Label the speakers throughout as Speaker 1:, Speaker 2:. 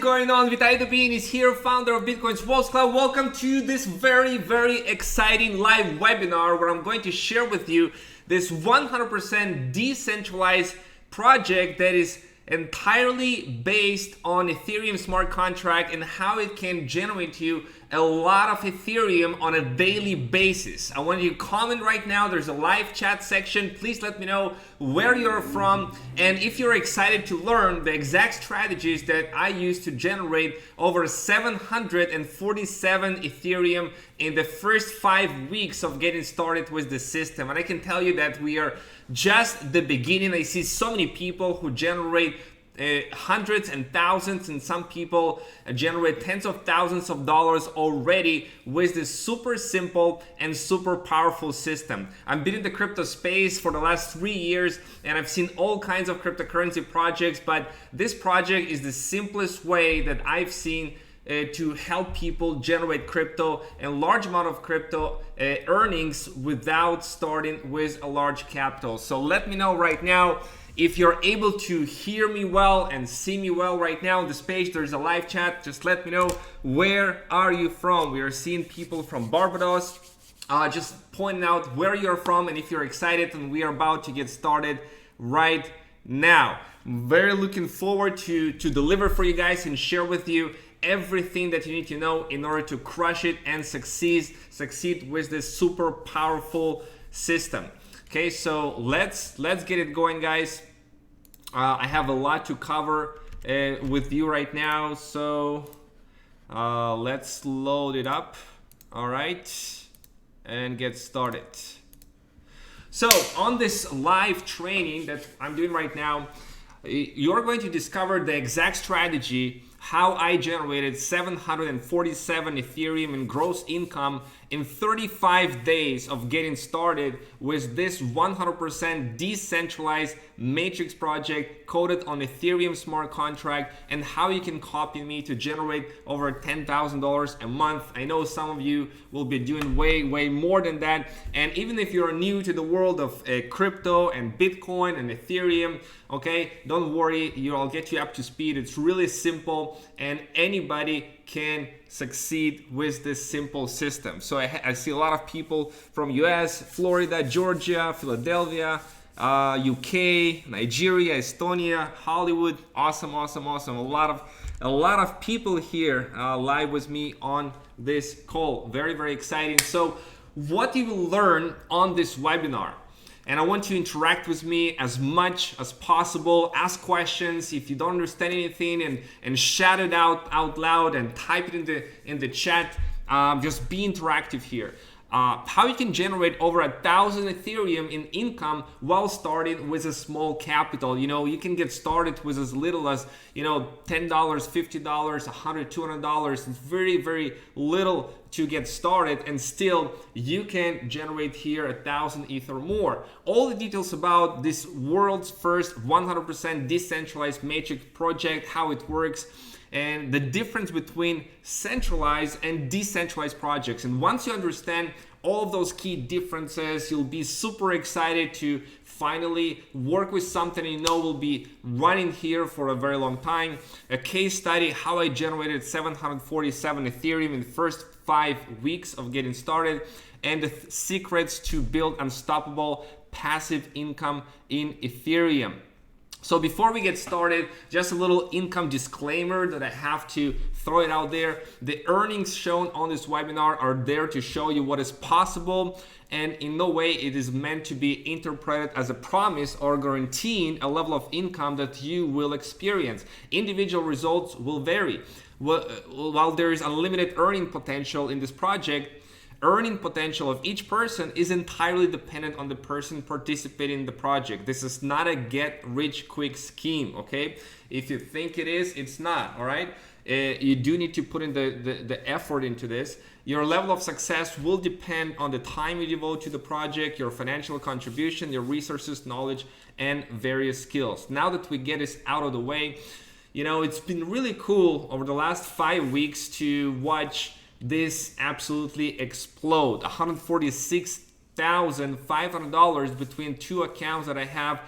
Speaker 1: going on? Vitaliy Dubinin is here, founder of Bitcoin's Walls Club. Welcome to this very exciting live webinar where I'm going to share with you this 100% decentralized project that is entirely based on Ethereum smart contract and how it can generate you a lot of Ethereum on a daily basis. I want you to comment right now. There's a live chat section. Please let me know where you're from and if you're excited to learn the exact strategies that I use to generate over 747 Ethereum in the first 5 weeks of getting started with the system. And I can tell you that we are just the beginning. I see so many people who generate hundreds and thousands, and some people generate tens of thousands of dollars already with this super simple and super powerful system. I've been in the crypto space for the last 3 years and I've seen all kinds of cryptocurrency projects, but this project is the simplest way that I've seen to help people generate crypto and large amount of crypto earnings without starting with a large capital. So let me know right now if you're able to hear me well and see me well right now on this page. There's a live chat. Just let me know, where are you from? We are seeing people from Barbados. Just pointing out where you're from and if you're excited, and we are about to get started right now. I'm very looking forward to deliver for you guys and share with you everything that you need to know in order to crush it and succeed with this super powerful system. Okay, so let's get it going, guys. I have a lot to cover with you right now, so let's load it up. All right, and get started. So on this live training that I'm doing right now, you're going to discover the exact strategy how I generated 747 Ethereum in gross income in 35 days of getting started with this 100% decentralized matrix project coded on Ethereum smart contract, and how you can copy me to generate over $10,000 a month. I know some of you will be doing way more than that, and even if you're new to the world of crypto and Bitcoin and Ethereum, okay, don't worry, I'll get you up to speed. It's really simple and anybody can succeed with this simple system. So I see a lot of people from US, Florida, Georgia, Philadelphia, UK, Nigeria, Estonia, Hollywood. Awesome. A lot of people here live with me on this call. Very exciting. So what you will learn on this webinar, and I want you to interact with me as much as possible. Ask questions if you don't understand anything, and shout it out loud and type it in the chat. Just be interactive here. How you can generate over 1,000 Ethereum in income while starting with a small capital. You can get started with as little as $10, $50, $100, $200. It's very little to get started, and still you can generate here 1,000 ETH or more. All the details about this world's first 100% decentralized matrix project, how it works, and the difference between centralized and decentralized projects. And once you understand all of those key differences, you'll be super excited to finally work with something you know will be running here for a very long time. A case study, how I generated 747 Ethereum in the first 5 weeks of getting started, and the secrets to build unstoppable passive income in Ethereum. So before we get started, just a little income disclaimer that I have to throw it out there. The earnings shown on this webinar are there to show you what is possible, and in no way it is meant to be interpreted as a promise or guaranteeing a level of income that you will experience. Individual results will vary. While there is unlimited earning potential in this project, earning potential of each person is entirely dependent on the person participating in the project. This is not a get-rich-quick scheme, okay? If you think it is, it's not, all right? You do need to put in the effort into this. Your level of success will depend on the time you devote to the project, your financial contribution, your resources, knowledge, and various skills. Now that we get this out of the way, it's been really cool over the last 5 weeks to watch this absolutely explode. $146,500 between two accounts that I have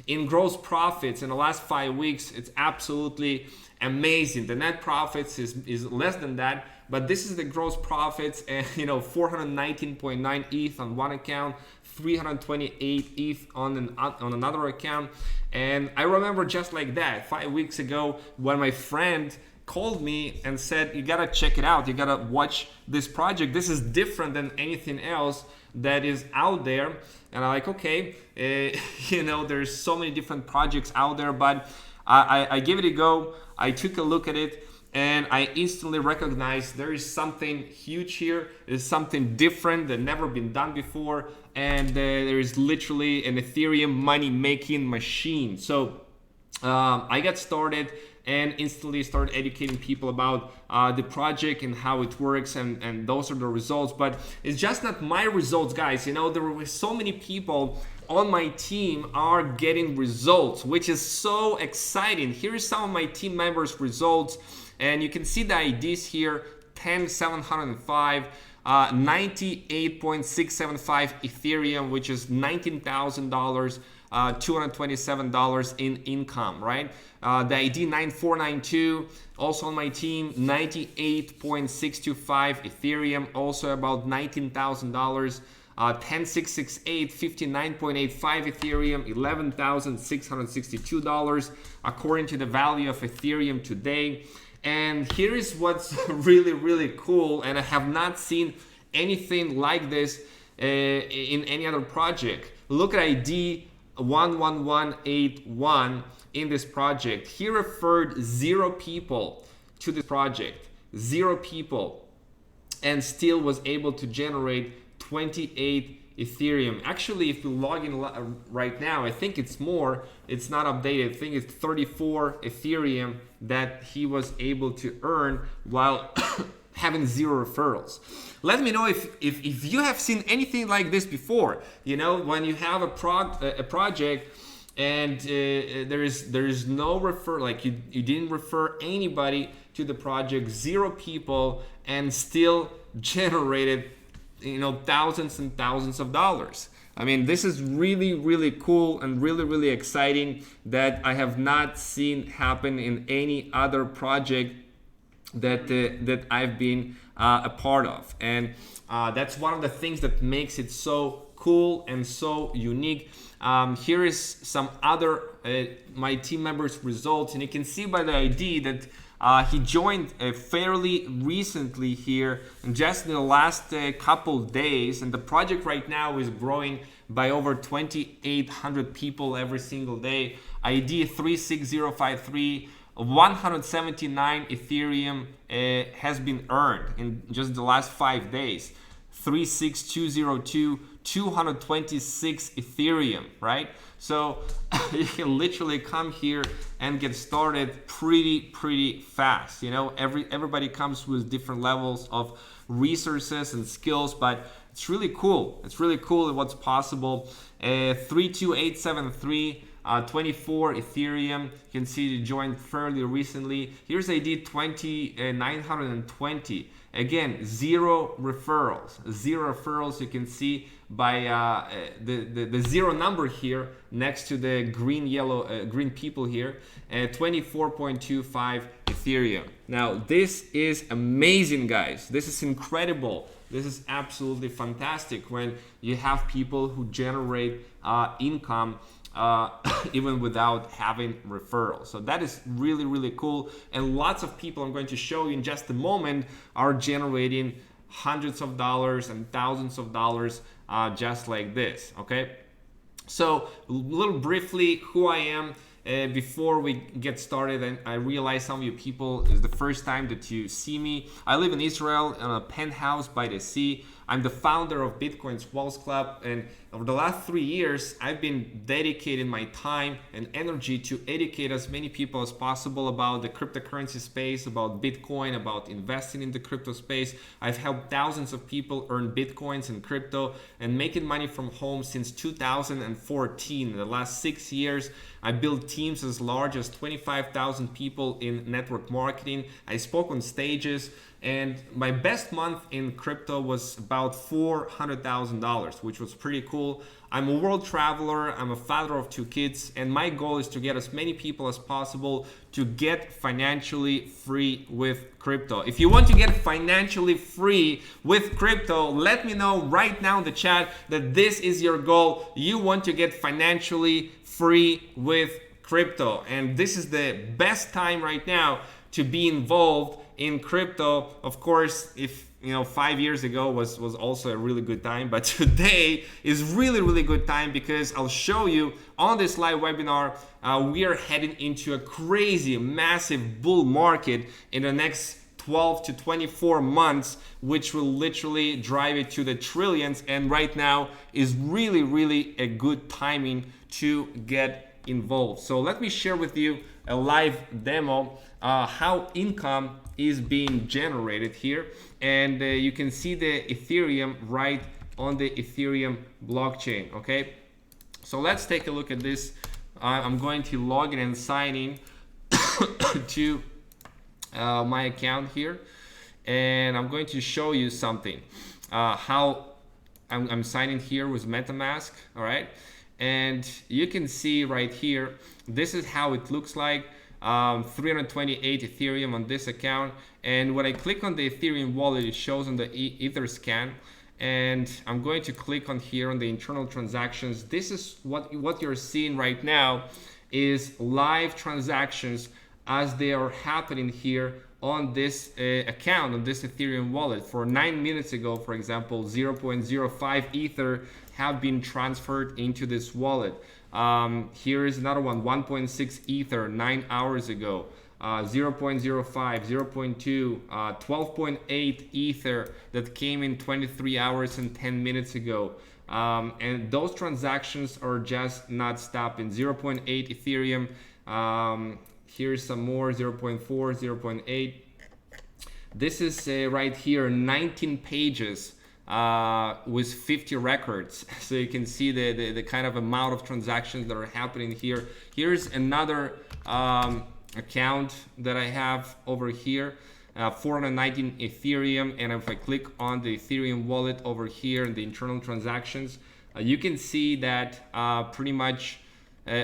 Speaker 1: in gross profits in the last 5 weeks. It's absolutely amazing. The net profits is less than that, but this is the gross profits, and 419.9 ETH on one account, 328 ETH on another account. And I remember just like that 5 weeks ago when my friend called me and said, you gotta check it out, you gotta watch this project, this is different than anything else that is out there. And I'm like, okay, there's so many different projects out there, but I gave it a go. I took a look at it and I instantly recognized there is something huge here. There's something different that never been done before, and there is literally an Ethereum money making machine. So I got started and instantly started educating people about the project and how it works, and those are the results. But it's just not my results, guys. There were so many people on my team are getting results, which is so exciting. Here's some of my team members' results, and you can see the IDs here: 10,705, 98.675 Ethereum, which is $19,000. $227 in income, right? The ID 9492, also on my team, 98.625 Ethereum, also about $19,000. 10668, 59.85 Ethereum, $11,662 according to the value of Ethereum today. And here is what's really, really cool, and I have not seen anything like this in any other project. Look at ID 11181 in this project. He referred 0 people to this project, 0 people, and still was able to generate 28 Ethereum. Actually, if you log in right now, I think it's more, it's not updated. I think it's 34 Ethereum that he was able to earn while having 0 referrals. Let me know if you have seen anything like this before. When you have a project and there is no refer, like you didn't refer anybody to the project, 0 people, and still generated thousands and thousands of dollars. I mean, this is really, really cool and really, really exciting that I have not seen happen in any other project that I've been a part of. And that's one of the things that makes it so cool and so unique. Here is some other my team members' results, and you can see by the ID that he joined fairly recently here, just in the last couple days, and the project right now is growing by over 2,800 people every single day. ID 36053, 179 Ethereum has been earned in just the last 5 days. 36202, 226 Ethereum, right? So you can literally come here and get started pretty fast. Everybody comes with different levels of resources and skills, but it's really cool. It's really cool what's possible. 32873, 24 Ethereum. You can see you joined fairly recently. Here's ID 2920. Again, 0 referrals. 0 referrals. You can see by the 0 number here next to the green people here. 24.25 Ethereum. Now this is amazing, guys. This is incredible. This is absolutely fantastic when you have people who generate income even without having referrals. So that is really, really cool. And lots of people, I'm going to show you in just a moment, are generating hundreds of dollars and thousands of dollars just like this. Okay, so a little briefly who I am before we get started. And I realize some of you people is the first time that you see me. I live in Israel in a penthouse by the sea. I'm the founder of Bitcoin's Walls Club, and over the last 3 years, I've been dedicating my time and energy to educate as many people as possible about the cryptocurrency space, about Bitcoin, about investing in the crypto space. I've helped thousands of people earn Bitcoins and crypto and making money from home since 2014. In the last 6 years, I built teams as large as 25,000 people in network marketing. I spoke on stages, and my best month in crypto was about $400,000, which was pretty cool. I'm a world traveler, I'm a father of 2 kids, and my goal is to get as many people as possible to get financially free with crypto. If you want to get financially free with crypto, let me know right now in the chat that this is your goal. You want to get financially free with crypto, and this is the best time right now to be involved in crypto. Of course, if 5 years ago was also a really good time, but today is really good time, because I'll show you on this live webinar, we are heading into a crazy massive bull market in the next 12 to 24 months, which will literally drive it to the trillions, and right now is really a good timing to get involved. So let me share with you a live demo how income is being generated here, and you can see the Ethereum right on the Ethereum blockchain. Okay, so let's take a look at this. I'm going to log in and sign in to my account here, and I'm going to show you something, how I'm signing here with MetaMask. All right, and you can see right here, this is how it looks like. 328 Ethereum on this account, and when I click on the Ethereum wallet, it shows on the Ether scan, and I'm going to click on here on the internal transactions. This is what you're seeing right now is live transactions as they are happening here on this account, on this Ethereum wallet. For 9 minutes ago, for example, 0.05 Ether have been transferred into this wallet. Here is another one, 1.6 Ether 9 hours ago, 0.05, 0.2, 12.8 Ether that came in 23 hours and 10 minutes ago. And those transactions are just not stopping. 0.8 Ethereum, here's some more, 0.4, 0.8. This is right here, 19 pages. With 50 records, so you can see the kind of amount of transactions that are happening here. Here's another account that I have over here, 419 Ethereum, and if I click on the Ethereum wallet over here in the internal transactions, you can see that pretty much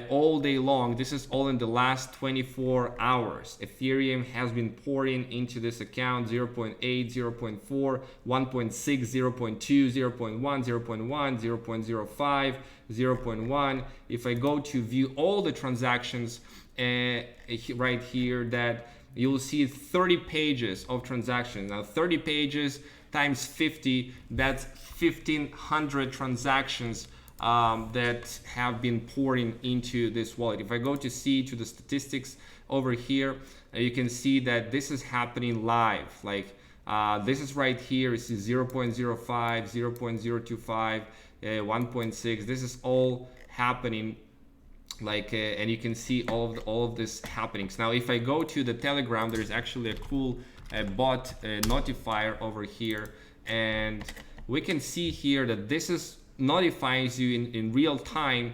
Speaker 1: all day long, this is all in the last 24 hours. Ethereum has been pouring into this account, 0.8, 0.4, 1.6, 0.2, 0.1, 0.1, 0.05, 0.1. If I go to view all the transactions right here, that you'll see 30 pages of transactions. Now 30 pages times 50, that's 1,500 transactions that have been pouring into this wallet. If I go to the statistics over here, you can see that this is happening live. Like this is right here, it's 0.05, 0.025, 1.6. This is all happening, like and you can see all of this happenings. Now if I go to the Telegram, there's actually a cool bot notifier over here, and we can see here that this is notifies you in real time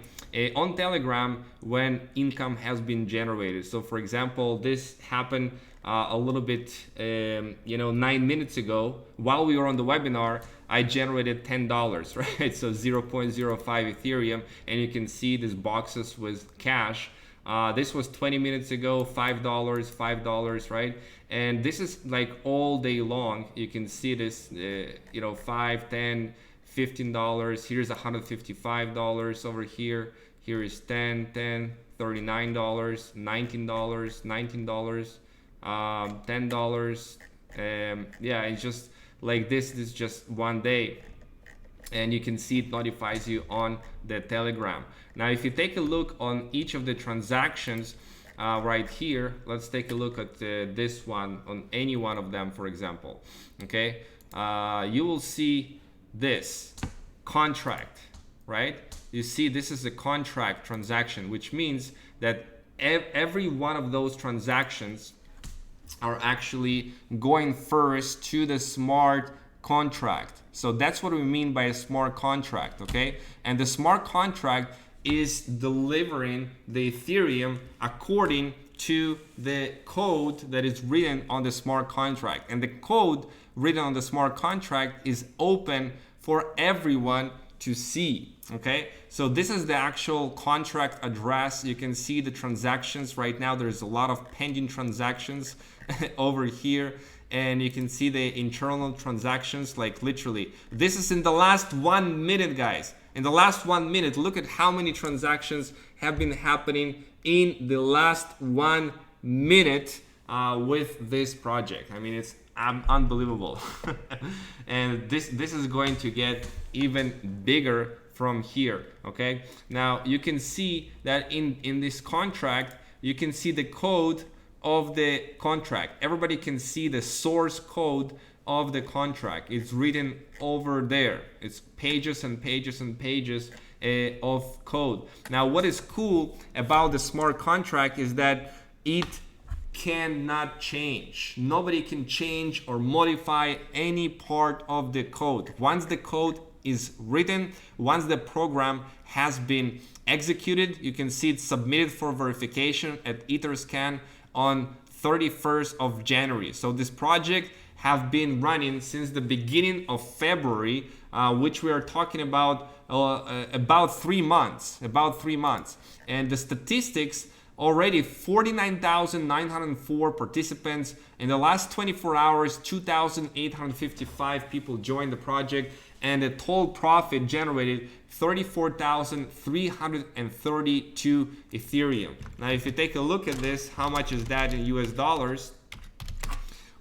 Speaker 1: on Telegram when income has been generated. So for example, this happened a little bit 9 minutes ago while we were on the webinar. I generated $10, right? So 0.05 Ethereum, and you can see these boxes with cash. This was 20 minutes ago, $5, right? And this is like all day long. You can see this, 5, 10, $15. Here's $155 over here. Here is 10, $39, $19, $19, $10. Yeah, it's just like this is just one day, and you can see it notifies you on the Telegram. Now if you take a look on each of the transactions right here, let's take a look at this one, on any one of them, for example. Okay, you will see this contract, right? You see this is a contract transaction, which means that every one of those transactions are actually going first to the smart contract. So that's what we mean by a smart contract, okay? And the smart contract is delivering the Ethereum according to the code that is written on the smart contract. And the code written on the smart contract is open for everyone to see. Okay, so this is the actual contract address. You can see the transactions right now. There's a lot of pending transactions over here, and you can see the internal transactions, like literally this is in the last 1 minute, guys. In the last 1 minute, look at how many transactions have been happening in the last 1 minute with this project. I mean, it's unbelievable. And this is going to get even bigger from here. Okay, now you can see that in this contract, you can see the code of the contract. Everybody can see the source code of the contract. It's written over there. It's pages and pages and pages of code. Now, what is cool about the smart contract is that it cannot change. Nobody can change or modify any part of the code. Once the code is written, once the program has been executed, you can see it's submitted for verification at Etherscan on 31st of January. So this project have been running since the beginning of February, which we are talking about 3 months. And the statistics, already 49,904 participants. In the last 24 hours, 2,855 people joined the project, and the total profit generated 34,332 Ethereum. Now, if you take a look at this, how much is that in US dollars?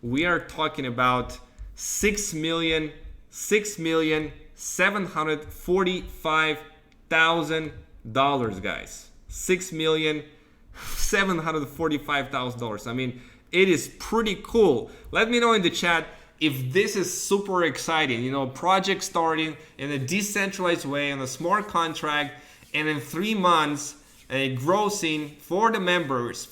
Speaker 1: We are talking about $6,745,000, guys. $6,745,000. I mean, it is pretty cool. Let me know in the chat if this is super exciting. You know, project starting in a decentralized way on a smart contract, and in 3 months, grossing for the members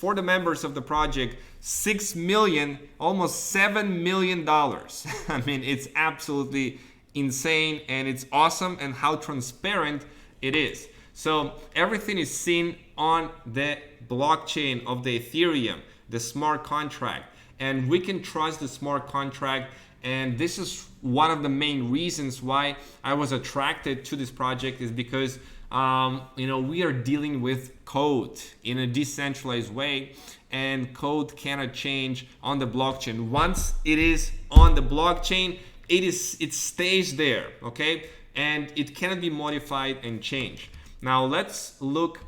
Speaker 1: of the project, 6 million, almost $7 million. I mean, it's absolutely insane, and it's awesome, and how transparent it is. So everything is seen on the blockchain of the Ethereum, the smart contract, and we can trust the smart contract. And this is one of the main reasons why I was attracted to this project, is because you know, we are dealing with code in a decentralized way, and code cannot change on the blockchain. Once it is on the blockchain, it stays there, okay, and it cannot be modified and changed. Now let's look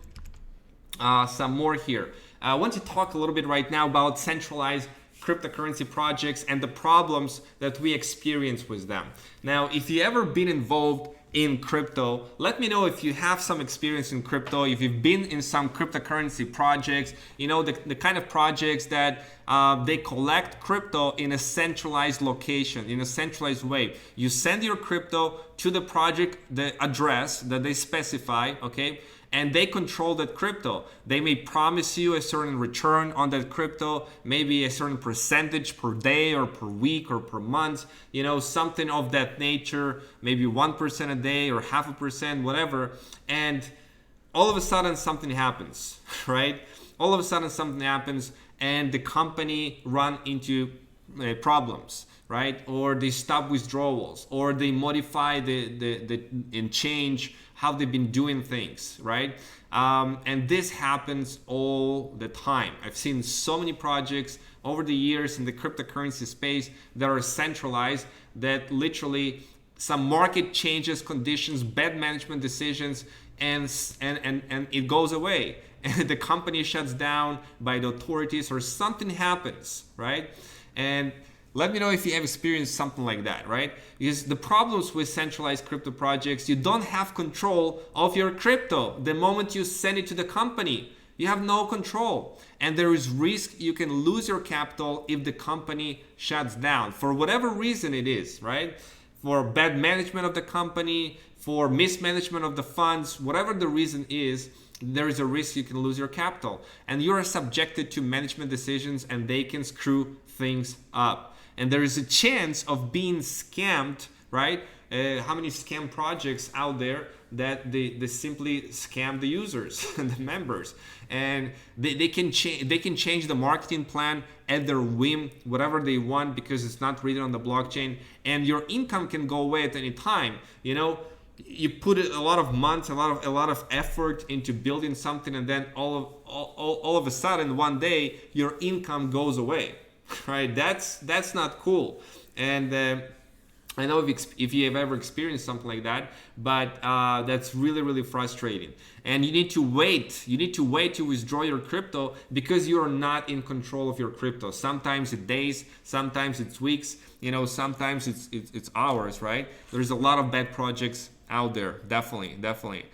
Speaker 1: some more here. I want to talk a little bit right now about centralized cryptocurrency projects and the problems that we experience with them. Now, if you ever been involved in crypto, let me know if you have some experience in crypto, if you've been in some cryptocurrency projects, you know, the kind of projects that they collect crypto in a centralized location, in a centralized way. You send your crypto to the project, the address that they specify, okay? And they control that crypto. They may promise you a certain return on that crypto, maybe a certain percentage per day or per week or per month, you know, something of that nature, maybe 1% a day or 0.5%, whatever. And all of a sudden something happens, right? All of a sudden something happens, and the company run into problems, right? Or they stop withdrawals, or they modify and change how they've been doing things, right? And this happens all the time. I've seen so many projects over the years in the cryptocurrency space that are centralized, that literally some market changes, conditions, bad management decisions, and it goes away. And the company shuts down by the authorities, or something happens, right? And let me know if you have experienced something like that, right? Because the problems with centralized crypto projects, you don't have control of your crypto. The moment you send it to the company, you have no control. And there is risk you can lose your capital if the company shuts down, for whatever reason it is, right? For bad management of the company, for mismanagement of the funds, whatever the reason is, there is a risk you can lose your capital. And you are subjected to management decisions, and they can screw things up. And there is a chance of being scammed, right? How many scam projects out there that they simply scam the users and the members, and they can change the marketing plan at their whim, whatever they want, because it's not written on the blockchain, and your income can go away at any time. You know, you put a lot of months, a lot of effort into building something, and then all of a sudden one day your income goes away, right? That's not cool. And I know if you have ever experienced something like that, but that's really frustrating. And you need to wait. You need to wait to withdraw your crypto because you are not in control of your crypto. Sometimes it's days, sometimes it's weeks, sometimes it's hours, right? There's a lot of bad projects out there, definitely.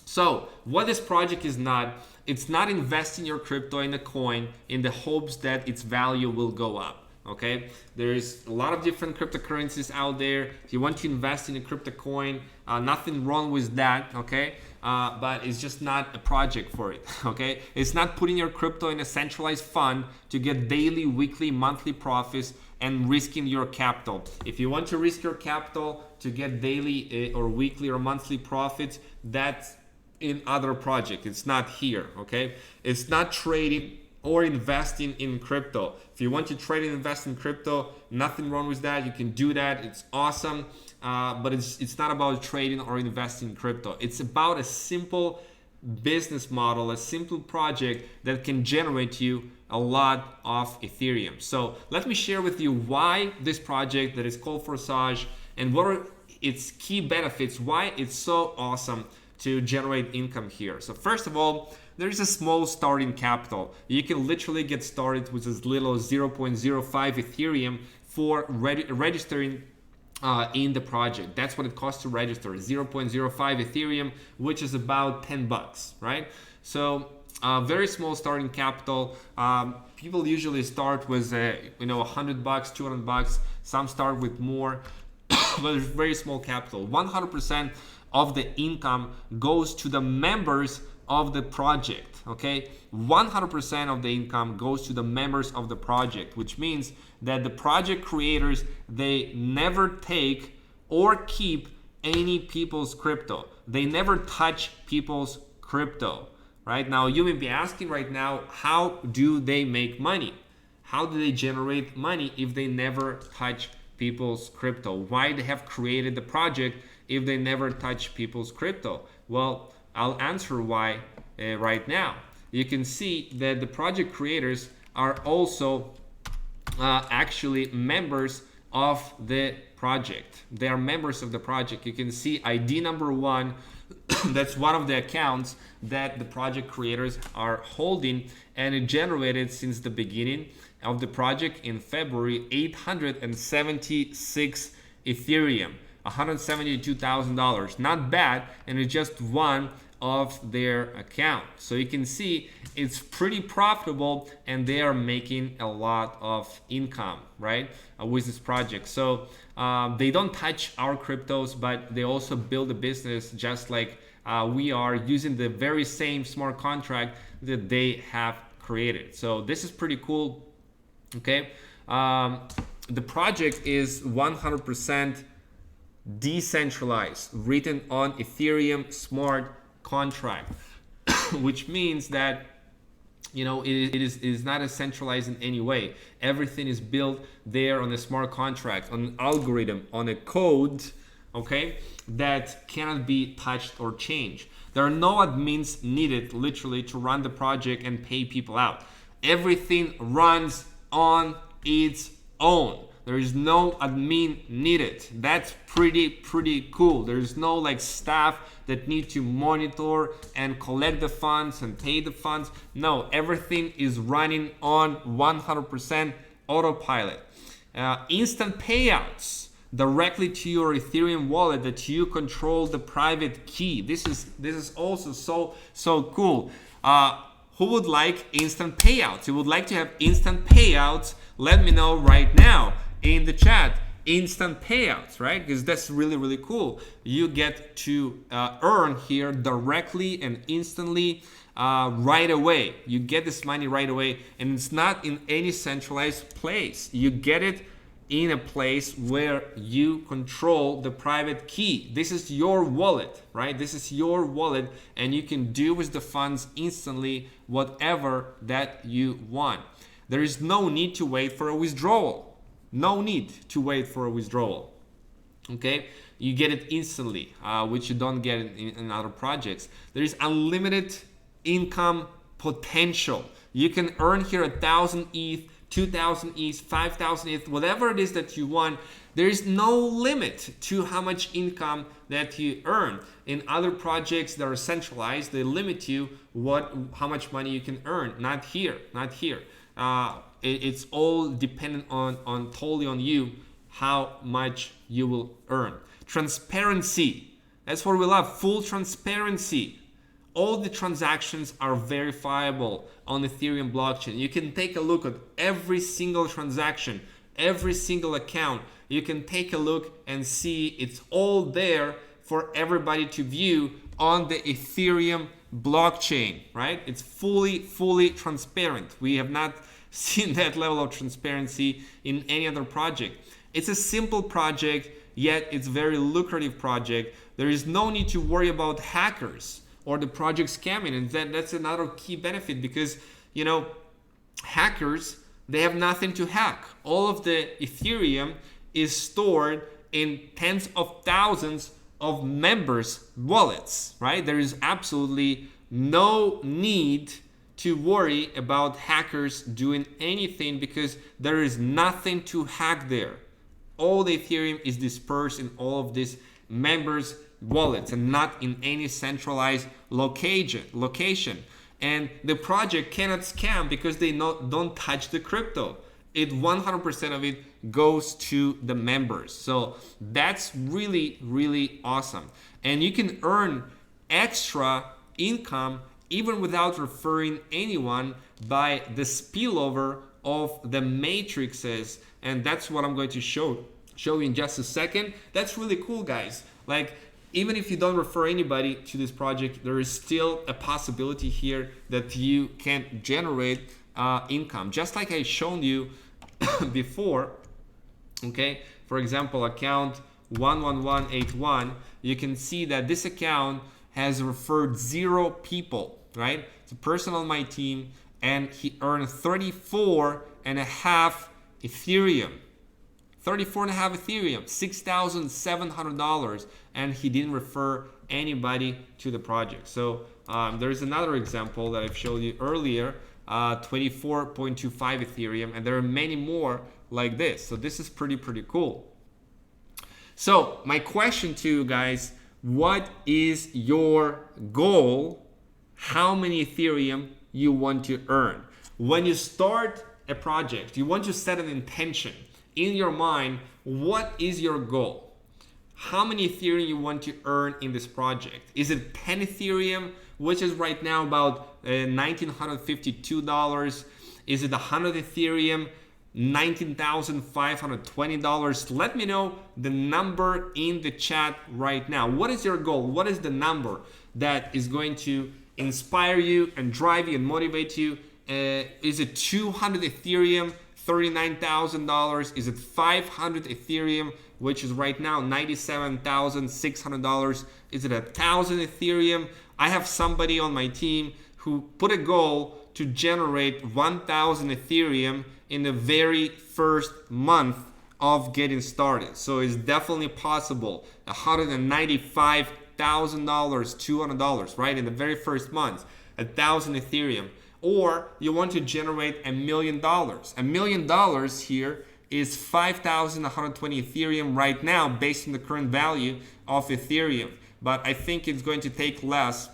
Speaker 1: So what this project is not, it's not investing your crypto in a coin in the hopes that its value will go up. Okay, there's a lot of different cryptocurrencies out there. If you want to invest in a crypto coin, nothing wrong with that. Okay, but it's just not a project for it. Okay, it's not putting your crypto in a centralized fund to get daily, weekly, monthly profits and risking your capital. If you want to risk your capital to get daily or weekly or monthly profits, that's in other project. It's not here. Okay, it's not trading or investing in crypto. If you want to trade and invest in crypto, nothing wrong with that. You can do that. It's awesome. But it's not about trading or investing in crypto. It's about a simple business model, a simple project that can generate you a lot of Ethereum. So let me share with you why this project that is called FORSAGE and what are its key benefits, why it's so awesome to generate income here. So first of all, there is a small starting capital. You can literally get started with as little as 0.05 Ethereum for registering in the project. That's what it costs to register, 0.05 Ethereum, which is about 10 bucks, right? So very small starting capital. People usually start with $100 bucks, $200 bucks. Some start with more, but it's very small capital. 100% of the income goes to the members of the project. Okay, 100% of the income goes to the members of the project, which means that the project creators, they never take or keep any people's crypto. They never touch people's crypto. Right now, you may be asking right now, how do they make money? How do they generate money if they never touch people's crypto? Why they have created the project if they never touch people's crypto? Well, I'll answer why right now. You can see that the project creators are also actually members of the project. They are members of the project. You can see ID number 1. That's one of the accounts that the project creators are holding, and it generated since the beginning of the project in February 876 Ethereum, $172,000. Not bad, and it's just one of their account. So you can see it's pretty profitable and they are making a lot of income, right, with this project. So they don't touch our cryptos, but they also build a business just like we are, using the very same smart contract that they have created. So this is pretty cool. Okay, the project is 100% decentralized, written on Ethereum smart contract, which means that it is not as centralized in any way. Everything is built there on a smart contract, on an algorithm, on a code, okay, that cannot be touched or changed. There are no admins needed literally to run the project and pay people out. Everything runs on its own. There is no admin needed. That's pretty cool. There's no like staff that need to monitor and collect the funds and pay the funds. No, everything is running on 100% autopilot. Instant payouts directly to your Ethereum wallet that you control the private key. This is also so cool. Who would like instant payouts? You would like to have instant payouts? Let me know right now in the chat. Instant payouts, right? Because that's really cool. You get to earn here directly and instantly right away. You get this money right away, and it's not in any centralized place. You get it in a place where you control the private key. This is your wallet, right? This is your wallet, and you can do with the funds instantly whatever that you want. There is no need to wait for a withdrawal. No need to wait for a withdrawal. Okay, you get it instantly, which you don't get in other projects. There is unlimited income potential. You can earn here 1,000 ETH, 2,000 ETH, 5,000 ETH, whatever it is that you want. There is no limit to how much income that you earn. In other projects that are centralized, they limit you how much money you can earn. Not here, not here. It's all dependent on totally on you how much you will earn. Transparency. That's what we love. Full transparency. All the transactions are verifiable on Ethereum blockchain. You can take a look at every single transaction, every single account. You can take a look and see it's all there for everybody to view on the Ethereum blockchain, right? It's fully transparent. We have not seen that level of transparency in any other project. It's a simple project, yet it's a very lucrative project. There is no need to worry about hackers or the project scamming, and that's another key benefit, because hackers, they have nothing to hack. All of the Ethereum is stored in tens of thousands of members' wallets, right? There is absolutely no need to worry about hackers doing anything, because there is nothing to hack there. All the Ethereum is dispersed in all of these members' wallets and not in any centralized location. And the project cannot scam because they don't touch the crypto. 100% of it goes to the members. So that's really awesome. And you can earn extra income even without referring anyone by the spillover of the matrices. And that's what I'm going to show you in just a second. That's really cool, guys. Like, even if you don't refer anybody to this project, there is still a possibility here that you can generate income, just like I shown you before. Okay, for example, account 11181, you can see that this account has referred 0 people, right? It's a person on my team, and he earned 34.5 Ethereum. 34.5 Ethereum, $6,700, and he didn't refer anybody to the project. So there's another example that I've showed you earlier, 24.25 Ethereum, and there are many more like this. So this is pretty cool. So my question to you guys, what is your goal? How many Ethereum you want to earn? When you start a project, you want to set an intention in your mind. What is your goal? How many Ethereum you want to earn in this project? Is it 10 Ethereum, which is right now about $1,952? Is it 100 Ethereum, $19,520? Let me know the number in the chat right now. What is your goal? What is the number that is going to inspire you and drive you and motivate you? Is it 200 Ethereum, $39,000? Is it 500 Ethereum, which is right now $97,600? Is it 1,000 Ethereum? I have somebody on my team who put a goal to generate 1,000 Ethereum in the very first month of getting started. So it's definitely possible. $195,000, $200, right? In the very first month, 1,000 Ethereum. Or you want to generate $1 million. $1 million here is 5,120 Ethereum right now based on the current value of Ethereum. But I think it's going to take less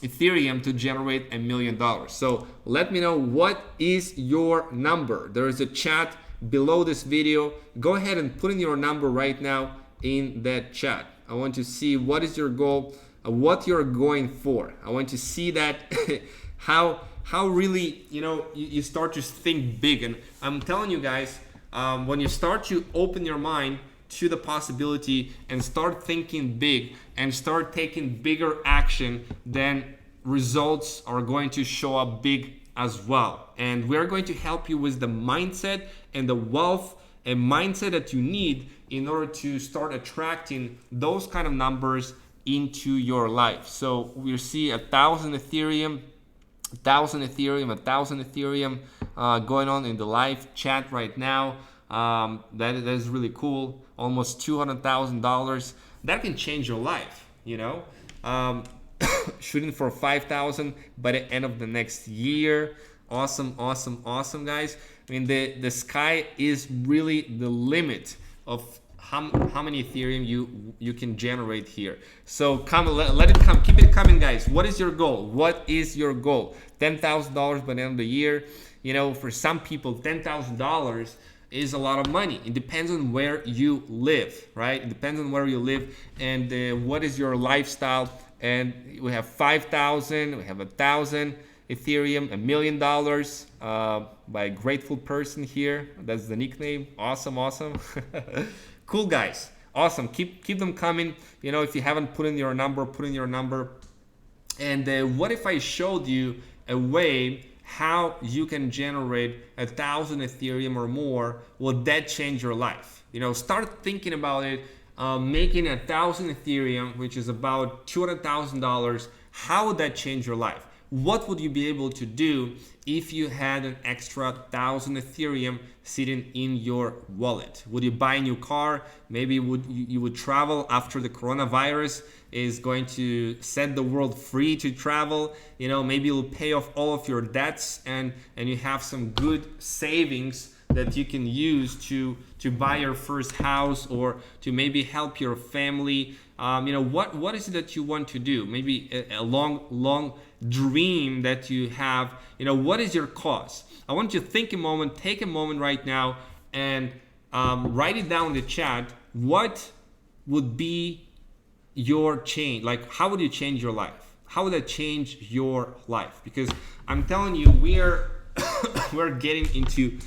Speaker 1: Ethereum to generate $1 million. So let me know, what is your number? There is a chat below this video. Go ahead and put in your number right now in that chat. I want to see what is your goal, what you're going for. I want to see that how really, you start to think big. And I'm telling you guys, when you start to open your mind to the possibility and start thinking big and start taking bigger action, then results are going to show up big as well. And we're going to help you with the mindset and the wealth and mindset that you need in order to start attracting those kind of numbers into your life. So we see 1,000 Ethereum, 1,000 Ethereum, 1,000 Ethereum going on in the live chat right now. That is really cool. Almost $200,000. That can change your life, you know. Shooting for 5,000 by the end of the next year. Awesome, awesome, awesome, guys. I mean, the sky is really the limit of how many Ethereum you can generate here. So come, let it come, keep it coming, guys. What is your goal? What is your goal? $10,000 by the end of the year. You know, for some people, $10,000 is a lot of money. It depends on where you live, right? It depends on where you live and what is your lifestyle. And we have 5,000, we have 1,000 Ethereum, $1 million by a grateful person here. That's the nickname. Awesome, awesome. Cool, guys. Awesome. Keep them coming. You know, if you haven't put in your number, put in your number. And what if I showed you a way how you can generate 1,000 Ethereum or more? Will that change your life? You know, start thinking about it. Making 1,000 Ethereum, which is about $200,000. How would that change your life? What would you be able to do if you had an extra 1,000 Ethereum sitting in your wallet? Would you buy a new car? Maybe you would travel after the coronavirus is going to set the world free to travel. You know, maybe you'll pay off all of your debts and you have some good savings that you can use to buy your first house or to maybe help your family. You know, what is it that you want to do? Maybe a long dream that you have. You know, what is your cause? I want you to think a moment, take a moment right now and write it down in the chat. What would be your change? Like, how would you change your life? How would that change your life? Because I'm telling you, we're getting into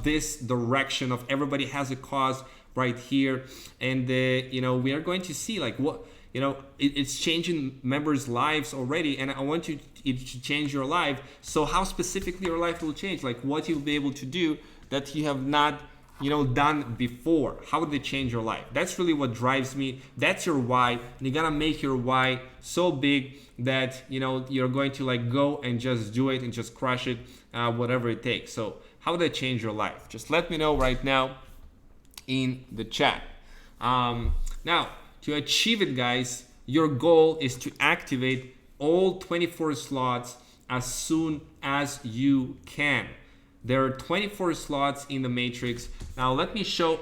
Speaker 1: this direction of everybody has a cause right here, and you know, we are going to see like what, you know, it's changing members' lives already, and I want you it to change your life. So how specifically your life will change, like what you'll be able to do that you have not, you know, done before. How would they change your life? That's really what drives me. That's your why, and you gotta make your why so big that, you know, you're going to like go and just do it and just crush it, whatever it takes. So how would that change your life? Just let me know right now in the chat. Now, to achieve it, guys, your goal is to activate all 24 slots as soon as you can. There are 24 slots in the matrix. Now, let me show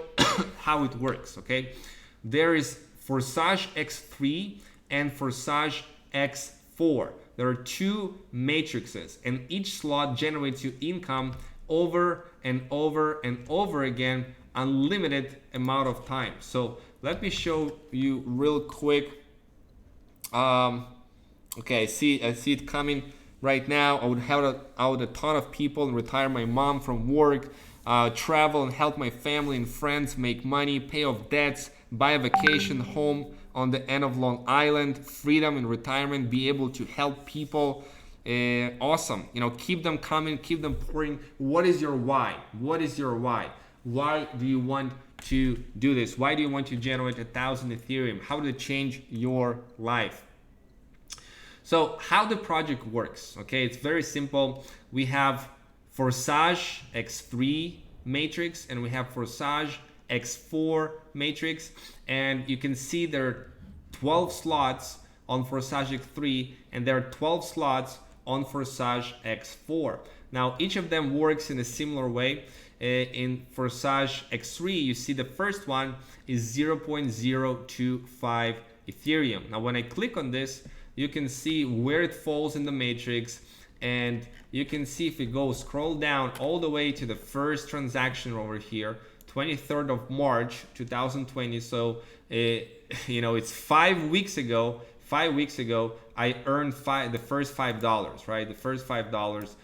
Speaker 1: how it works, okay? There is FORSAGE X3 and FORSAGE X4. There are two matrices, and each slot generates you income over and over and over again, unlimited amount of time. So let me show you real quick. Okay, I see it coming right now. I would help out a ton of people and retire my mom from work, travel and help my family and friends make money, pay off debts, buy a vacation home on the end of Long Island, freedom and retirement, be able to help people. Awesome. You know, keep them coming, keep them pouring. What is your why? What is your why? Why do you want to do this? Why do you want to generate 1,000 Ethereum? How did it change your life? So how the project works, okay? It's very simple. We have FORSAGE X3 matrix and we have FORSAGE X4 matrix, and you can see there are 12 slots on FORSAGE X3 and there are 12 slots on FORSAGE X4. Now each of them works in a similar way. In FORSAGE X3, you see the first one is 0.025 Ethereum. Now when I click on this, you can see where it falls in the matrix, and you can see if you go scroll down all the way to the first transaction over here, 23rd of March 2020. So you know, it's 5 weeks ago. 5 weeks ago, I earned the first $5, right? The first $5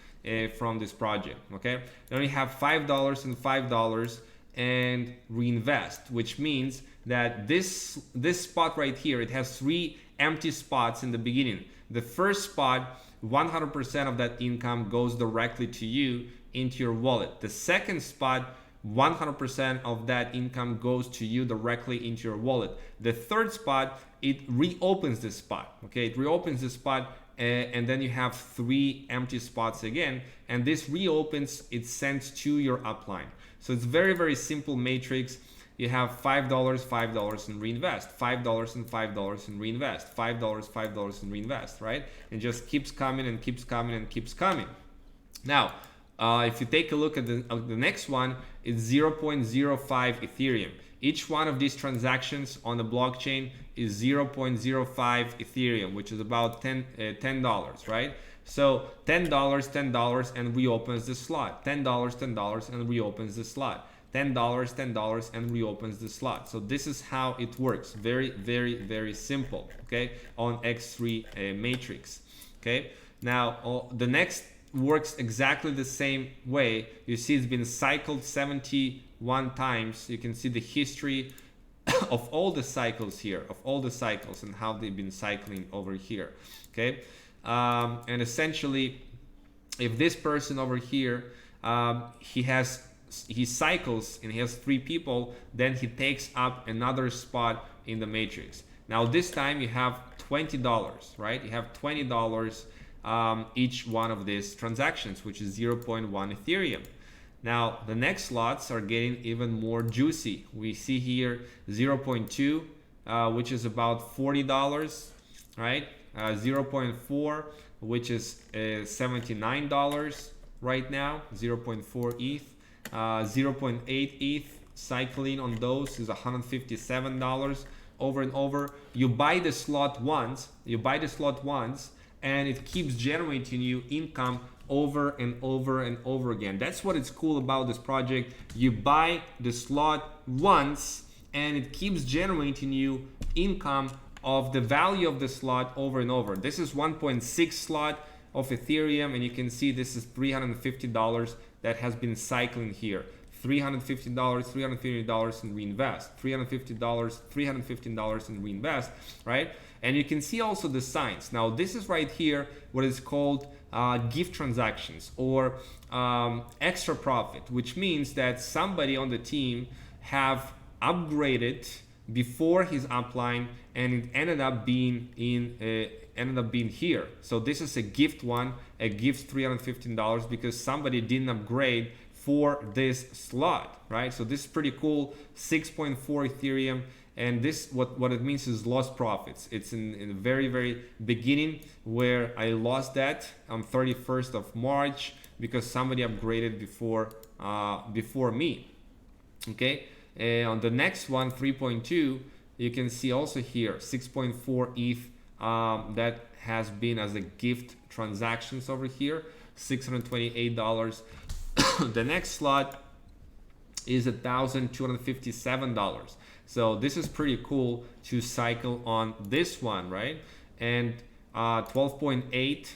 Speaker 1: from this project, okay? I only have $5 and $5 and reinvest, which means that this spot right here, it has 3 empty spots in the beginning. The first spot, 100% of that income goes directly to you into your wallet. The second spot, 100% of that income goes to you directly into your wallet. The third spot, it reopens the spot, okay? It reopens the spot, and then you have 3 empty spots again, and this reopens, it's sent to your upline. So it's very, very simple matrix. You have $5, $5 and reinvest, $5 and $5 and reinvest, $5, $5 and reinvest, right? And just keeps coming and keeps coming and keeps coming. Now, if you take a look at the next one, it's 0.05 Ethereum. Each one of these transactions on the blockchain is 0.05 Ethereum, which is about $10, right? So $10, $10 and reopens the slot. $10, $10 and reopens the slot. $10, $10 and reopens the slot. So this is how it works. Very, very, very simple, okay, on X3 matrix, okay? Now, the next works exactly the same way. You see it's been cycled 71 times. You can see the history of all the cycles here, of all the cycles and how they've been cycling over here, okay? And essentially, if this person over here, he cycles and he has 3 people, then he takes up another spot in the matrix. Now this time you have $20, right? You have $20 each one of these transactions, which is 0.1 Ethereum. Now the next slots are getting even more juicy. We see here 0.2, which is about $40, right? 0.4, which is $79 right now, 0.4 ETH. 0.8 ETH cycling on those is $157 over and over. You buy the slot once, and it keeps generating you income over and over and over again. That's what is cool about this project. You buy the slot once and it keeps generating you income of the value of the slot over and over. This is 1.6 slot of Ethereum, and you can see this is $350 that has been cycling here. $350, $350 and reinvest, $350, $315 and reinvest, right? And you can see also the signs. Now this is right here what is called gift transactions or extra profit, which means that somebody on the team have upgraded before his upline and it ended up being here. So this is a gift one, a gift $315 because somebody didn't upgrade for this slot, right? So this is pretty cool. 6.4 Ethereum, and this what it means is lost profits. It's in the very, very beginning where I lost that on 31st of March because somebody upgraded before me. Okay, and on the next one, 3.2, you can see also here 6.4 ETH that has been as a gift transactions over here, $628. The next slot is $1,257. So this is pretty cool to cycle on this one, right? And 12.8,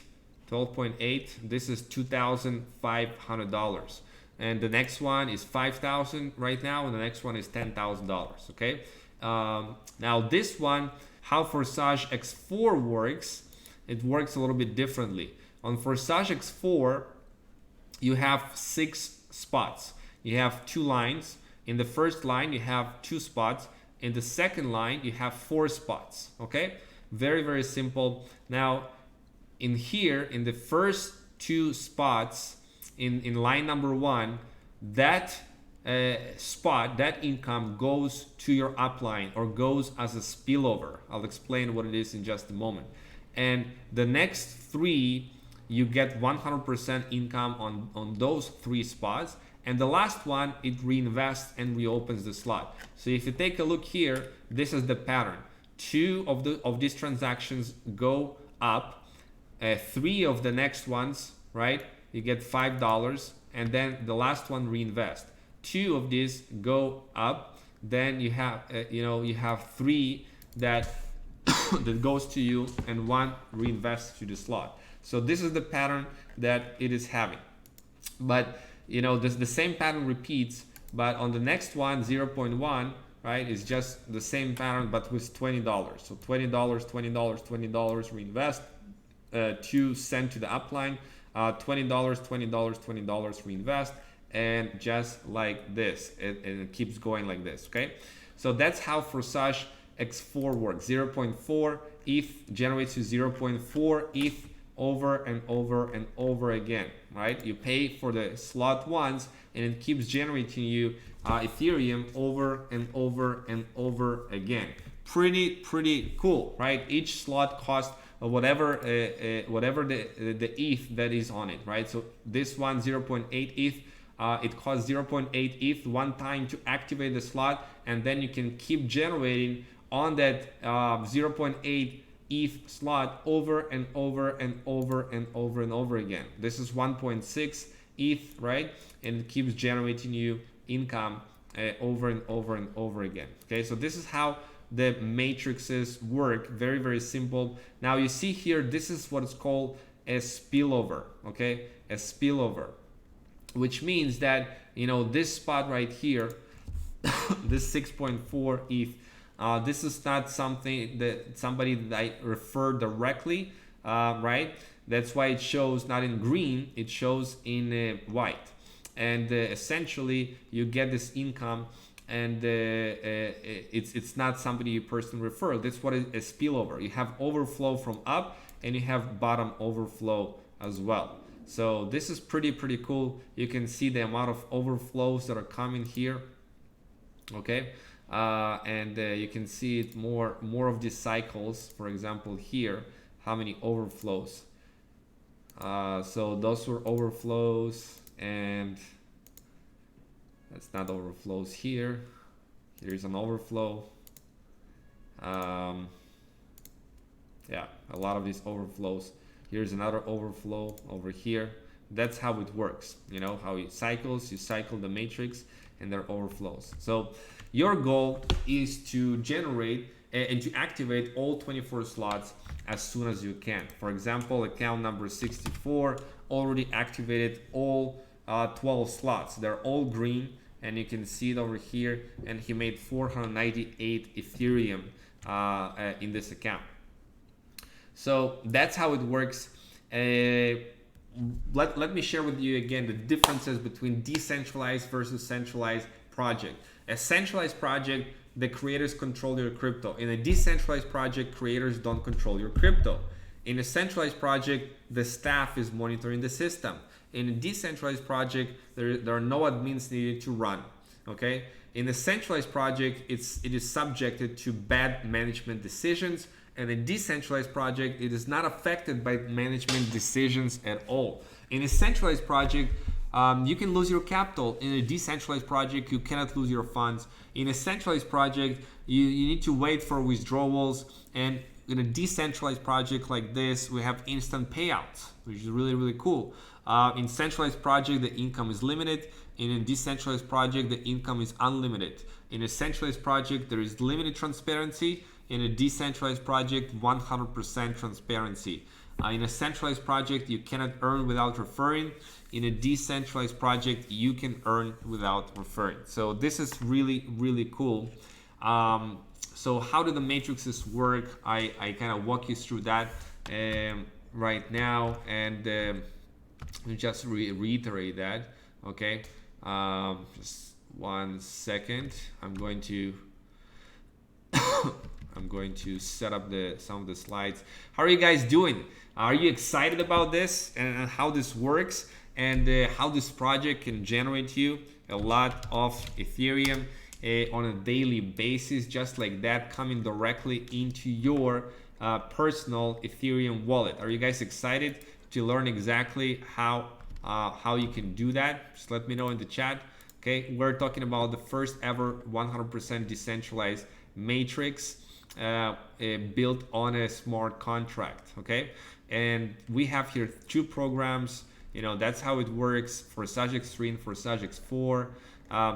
Speaker 1: this is $2,500. And the next one is $5,000 right now, and the next one is $10,000. Okay. Now this one, how FORSAGE X4 works, it works a little bit differently. On FORSAGE X4, you have 6 spots. You have 2 lines. In the first line, you have 2 spots. In the second line, you have 4 spots. Okay, very, very simple. Now, in here, in the first 2 spots, in line number 1, that spot, that income goes to your upline or goes as a spillover. I'll explain what it is in just a moment. And the next 3, you get 100% income on those 3 spots. And the last one, it reinvests and reopens the slot. So if you take a look here, this is the pattern. 2 of these transactions go up. 3 of the next ones, right? You get $5, and then the last one reinvest. 2 of these go up. Then you have you have 3 that that goes to you, and 1 reinvests to the slot. So this is the pattern that it is having. But the same pattern repeats, but on the next one, 0.1, right, is just the same pattern but with $20. So $20, $20, $20 reinvest, 2 sent to the upline, $20, $20, $20 reinvest, and just like this, and it keeps going like this. Okay, so that's how FORSAGE X4 works. 0.4 ETH generates to 0.4 ETH over and over and over again, right? You pay for the slot once and it keeps generating you Ethereum over and over and over again. Pretty cool, right? Each slot costs whatever the ETH that is on it, right? So this one 0.8 ETH, it costs 0.8 ETH one time to activate the slot, and then you can keep generating on that 0.8 ETH slot over and over and over and over and over again. This is 1.6 ETH, right? And it keeps generating you income over and over and over again. Okay, so this is how the matrices work. Very simple. Now you see here, this is what is called a spillover. Okay, a spillover, which means that, you know, this spot right here, this 6.4 ETH, this is not something that somebody that I refer directly, right? That's why it shows not in green, it shows in white. And essentially you get this income, and it's not somebody you personally refer. That's what is a spillover. You have overflow from up, and you have bottom overflow as well. So this is pretty cool. You can see the amount of overflows that are coming here. Okay, and you can see it more of these cycles. For example, here, how many overflows. So those were overflows, and that's not overflows here. Here's an overflow. Yeah, a lot of these overflows. Here's another overflow over here. That's how it works. You know how it cycles. You cycle the matrix, and there are overflows. So your goal is to generate and to activate all 24 slots as soon as you can. For example, account number 64 already activated all 12 slots. They're all green, and you can see it over here, and he made 498 Ethereum in this account. So that's how it works. Let me share with you again the differences between decentralized versus centralized project. A centralized project, the creators control your crypto. In a decentralized project, creators don't control your crypto. In a centralized project, the staff is monitoring the system. In a decentralized project, there are no admins needed to run. Okay. In a centralized project, it is subjected to bad management decisions. And a decentralized project, it is not affected by management decisions at all. In a centralized project, you can lose your capital. In a decentralized project, you cannot lose your funds. In a centralized project, you need to wait for withdrawals. And in a decentralized project like this, we have instant payouts, which is really cool. In centralized project, the income is limited. In a decentralized project, the income is unlimited. In a centralized project, there is limited transparency. In a decentralized project, 100% transparency. In a centralized project, you cannot earn without referring. In a decentralized project, you can earn without referring. So this is really cool. So how do the matrices work? I kind of walk you through that right now, and just reiterate that. Okay, just 1 second. I'm going to set up some of the slides. How are you guys doing? Are you excited about this and how this works, and how this project can generate you a lot of Ethereum on a daily basis, just like that, coming directly into your personal Ethereum wallet? Are you guys excited to learn exactly how you can do that? Just let me know in the chat. Okay, we're talking about the first ever 100% decentralized matrix built on a smart contract. Okay, and we have here 2 programs. You know, that's how it works for FORSAGE X3 and FORSAGE X4.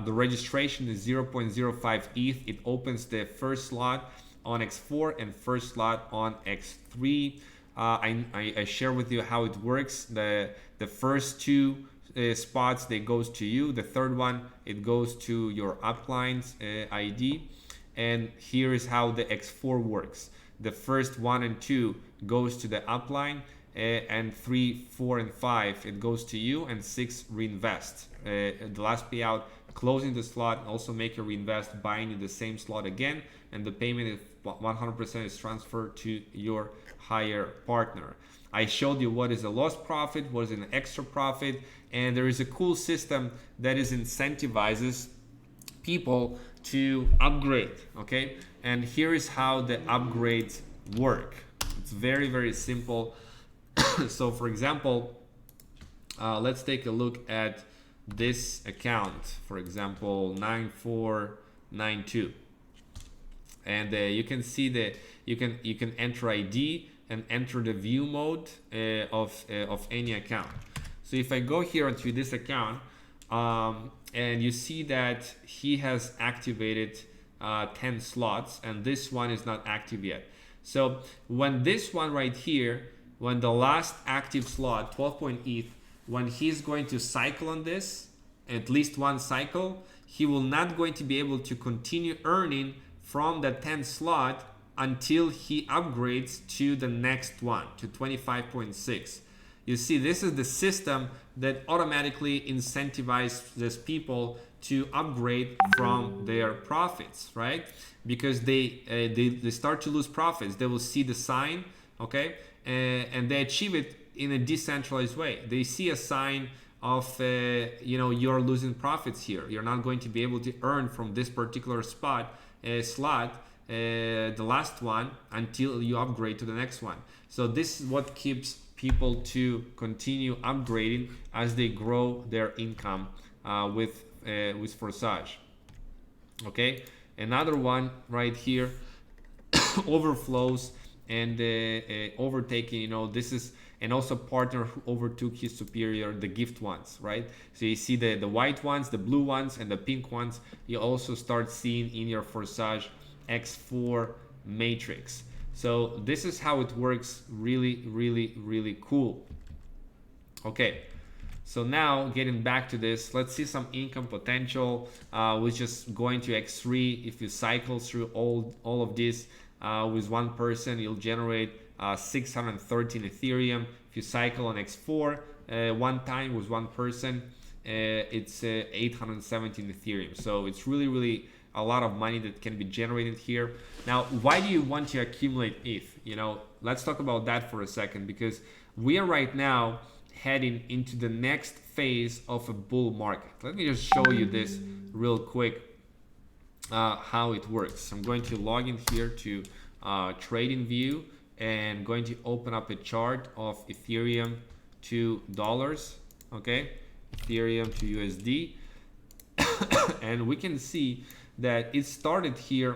Speaker 1: The registration is 0.05 ETH. It opens the first slot on X4 and first slot on X3. I share with you how it works. The first 2 spots, they goes to you. The third one, it goes to your upline's ID. And here is how the X4 works. The first 1 and 2 goes to the upline, and 3, 4, and 5 it goes to you, and 6 reinvest. The last payout closing the slot, and also make a reinvest, buying in the same slot again, and the payment is 100% is transferred to your hire partner. I showed you what is a lost profit, what is an extra profit, and there is a cool system that is incentivizes people to upgrade, okay? And here is how the upgrades work. It's very, very simple. So for example, let's take a look at this account, for example, 9492. And you can see that you can enter ID and enter the view mode of any account. So if I go here onto this account, and you see that he has activated 10 slots, and this one is not active yet. So when this one right here, when the last active slot, 12.ETH, when he's going to cycle on this, at least one cycle, he will not going to be able to continue earning from the 10th slot until he upgrades to the next one, to 25.6. You see, this is the system that automatically incentivizes people to upgrade from their profits, right? Because they start to lose profits. They will see the sign, okay? And they achieve it in a decentralized way. They see a sign of, you're losing profits here. You're not going to be able to earn from this particular slot, the last one, until you upgrade to the next one. So this is what keeps people to continue upgrading as they grow their income with FORSAGE. Okay, another one right here, overflows and overtaking. This is, and also partner who overtook his superior, the gift ones, right? So you see the white ones, the blue ones, and the pink ones. You also start seeing in your FORSAGE X4 matrix. So this is how it works. Really, really, really cool. Okay, so now getting back to this, let's see some income potential, which is going to X3. If you cycle through all of this with one person, you'll generate 613 Ethereum. If you cycle on X4 one time with one person, it's 817 Ethereum. So it's really, really a lot of money that can be generated here. Now, why do you want to accumulate ETH? Let's talk about that for a second, because we are right now heading into the next phase of a bull market. Let me just show you this real quick, how it works. I'm going to log in here to trading view and going to open up a chart of Ethereum to dollars, okay? Ethereum to USD. And we can see that it started here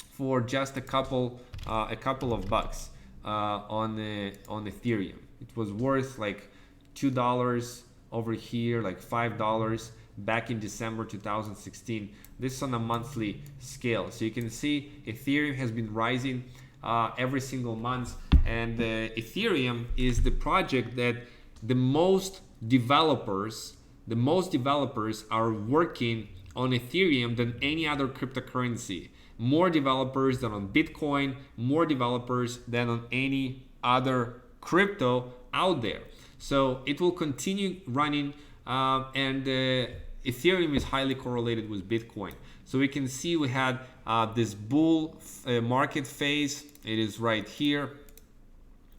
Speaker 1: for just a couple of bucks on Ethereum. It was worth like $2 over here, like $5 back in December 2016. This is on a monthly scale. So you can see Ethereum has been rising every single month, and Ethereum is the project that the most developers are working on Ethereum than any other cryptocurrency. More developers than on Bitcoin, more developers than on any other crypto out there. So it will continue running, and Ethereum is highly correlated with Bitcoin. So we can see we had this bull market phase. It is right here.